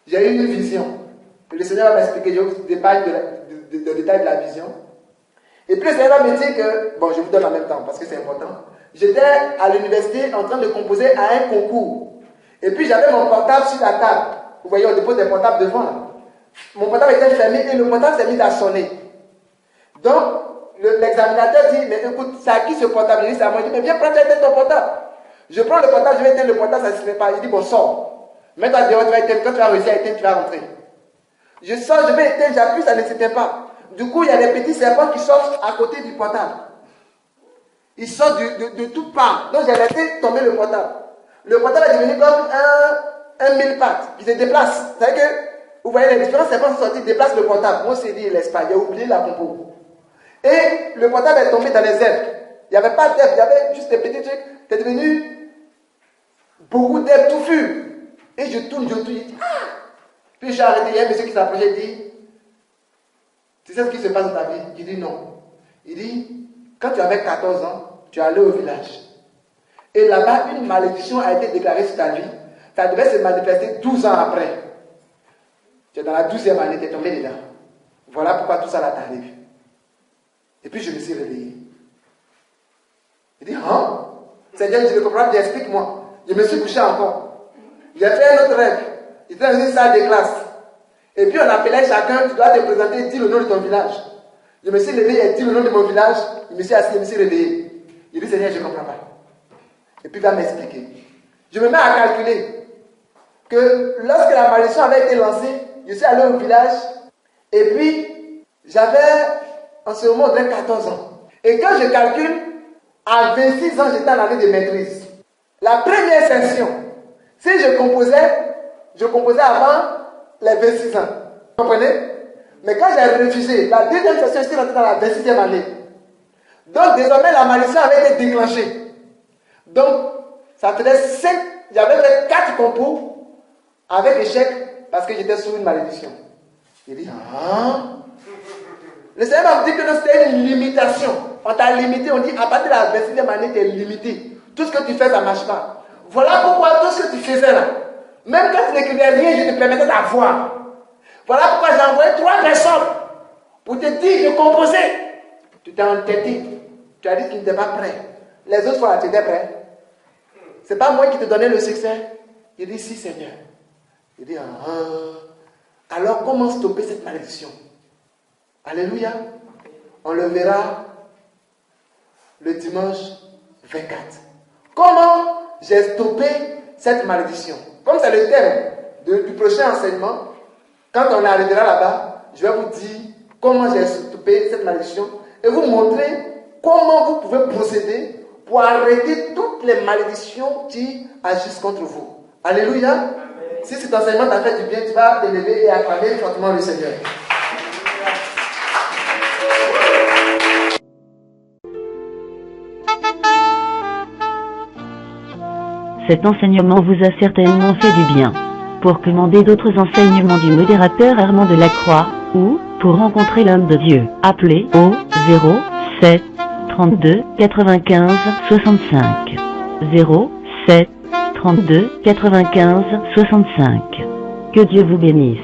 j'ai eu une vision. Et le Seigneur va m'expliquer, je vous détaille le détail de la vision. Et puis le Seigneur va me dire que, bon, je vous donne en même temps parce que c'est important. J'étais à l'université en train de composer à un concours. Et puis j'avais mon portable sur la table. Vous voyez, on dépose des portables devant là. Mon portable était fermé et le portable s'est mis à sonner. Donc, l'examinateur dit, mais écoute, c'est à qui ce portable? Il dit, c'est à moi. Il dit, mais viens prendre ton portable. Je prends le portable, je vais éteindre le portable, ça ne se fait pas. Il dit, bon, sors. Mets-toi dehors, tu vas éteindre. Quand tu vas réussir à éteindre, tu vas rentrer. Je sors, je vais éteindre, j'appuie, ça ne s'éteint pas. Du coup, il y a des petits serpents qui sortent à côté du portable. Ils sortent de toutes parts. Donc, j'ai laissé tomber le portable. Le portable est devenu comme un mille pattes qui se déplace. C'est-à-dire que, Vous voyez les différentes séquences sont sorties, déplace le portable. Moi, c'est dit l'Espagne, j'ai oublié la compo. Et le portable est tombé dans les airs. Il n'y avait pas d'air, il y avait juste des petits trucs. C'est devenu beaucoup d'air touffu. Et je tourne, je dis, ah! Puis j'ai arrêté, il y a un monsieur qui s'approchait et dit, tu sais ce qui se passe dans ta vie? Je dis non. Il dit, quand tu avais 14 ans, tu es allé au village. Et là-bas, une malédiction a été déclarée sur ta vie. Ça devait se manifester 12 ans après. Tu es dans la 12e année, tu es tombé dedans. Voilà pourquoi tout ça là t'arrive. Et puis je me suis réveillé. Il dit, hein? Seigneur, je ne comprends pas, explique-moi. Je me suis couché encore. J'ai fait un autre rêve. J'étais dans une salle de classe. Et puis on appelait chacun, tu dois te présenter, dis le nom de ton village. Je me suis levé et dit le nom de mon village. Je me suis assis, je me suis réveillé. Il dit, Seigneur, je ne comprends pas. Et puis il va m'expliquer. Je me mets à calculer que lorsque la malédiction avait été lancée, je suis allé au village et puis j'avais en ce moment 14 ans. Et quand je calcule, à 26 ans, j'étais en année de maîtrise. La première session, si je composais avant les 26 ans. Vous comprenez? Mais quand j'ai refusé, la deuxième session, j'étais rentré dans la 26e année. Donc désormais, la malédiction avait été déclenchée. Donc, ça faisait 5, j'avais fait 4 compos avec échec parce que j'étais sous une malédiction. Il dit, ah. Le Seigneur m'a dit que c'était une limitation. On t'a limité, on dit à partir de la 26e année, tu es limité. Tout ce que tu fais, ça ne marche pas. Voilà pourquoi tout ce que tu faisais là, même quand tu n'écrivais rien, je te permettais d'avoir. Voilà pourquoi j'ai envoyé 3 personnes pour te dire de composer. Tu t'es entêté. Tu as dit que tu n'étais pas prêt. Les autres fois, tu étais prêt. Ce n'est pas moi qui te donnais le succès. Il dit, si Seigneur. Il dit, ah. Alors comment stopper cette malédiction? Alléluia. On le verra le dimanche 24. Comment j'ai stoppé cette malédiction? Comme c'est le thème du prochain enseignement, quand on arrivera là-bas, je vais vous dire comment j'ai stoppé cette malédiction et vous montrer comment vous pouvez procéder pour arrêter toutes les malédictions qui agissent contre vous. Alléluia. Amen. Si cet enseignement t'a fait du bien, tu vas te lever et acclamer fortement le Seigneur. Cet enseignement vous a certainement fait du bien. Pour commander d'autres enseignements du modérateur Armand de la Croix, ou, pour rencontrer l'homme de Dieu, appelez au 07 32 95 65. 07 32 95 65. Que Dieu vous bénisse.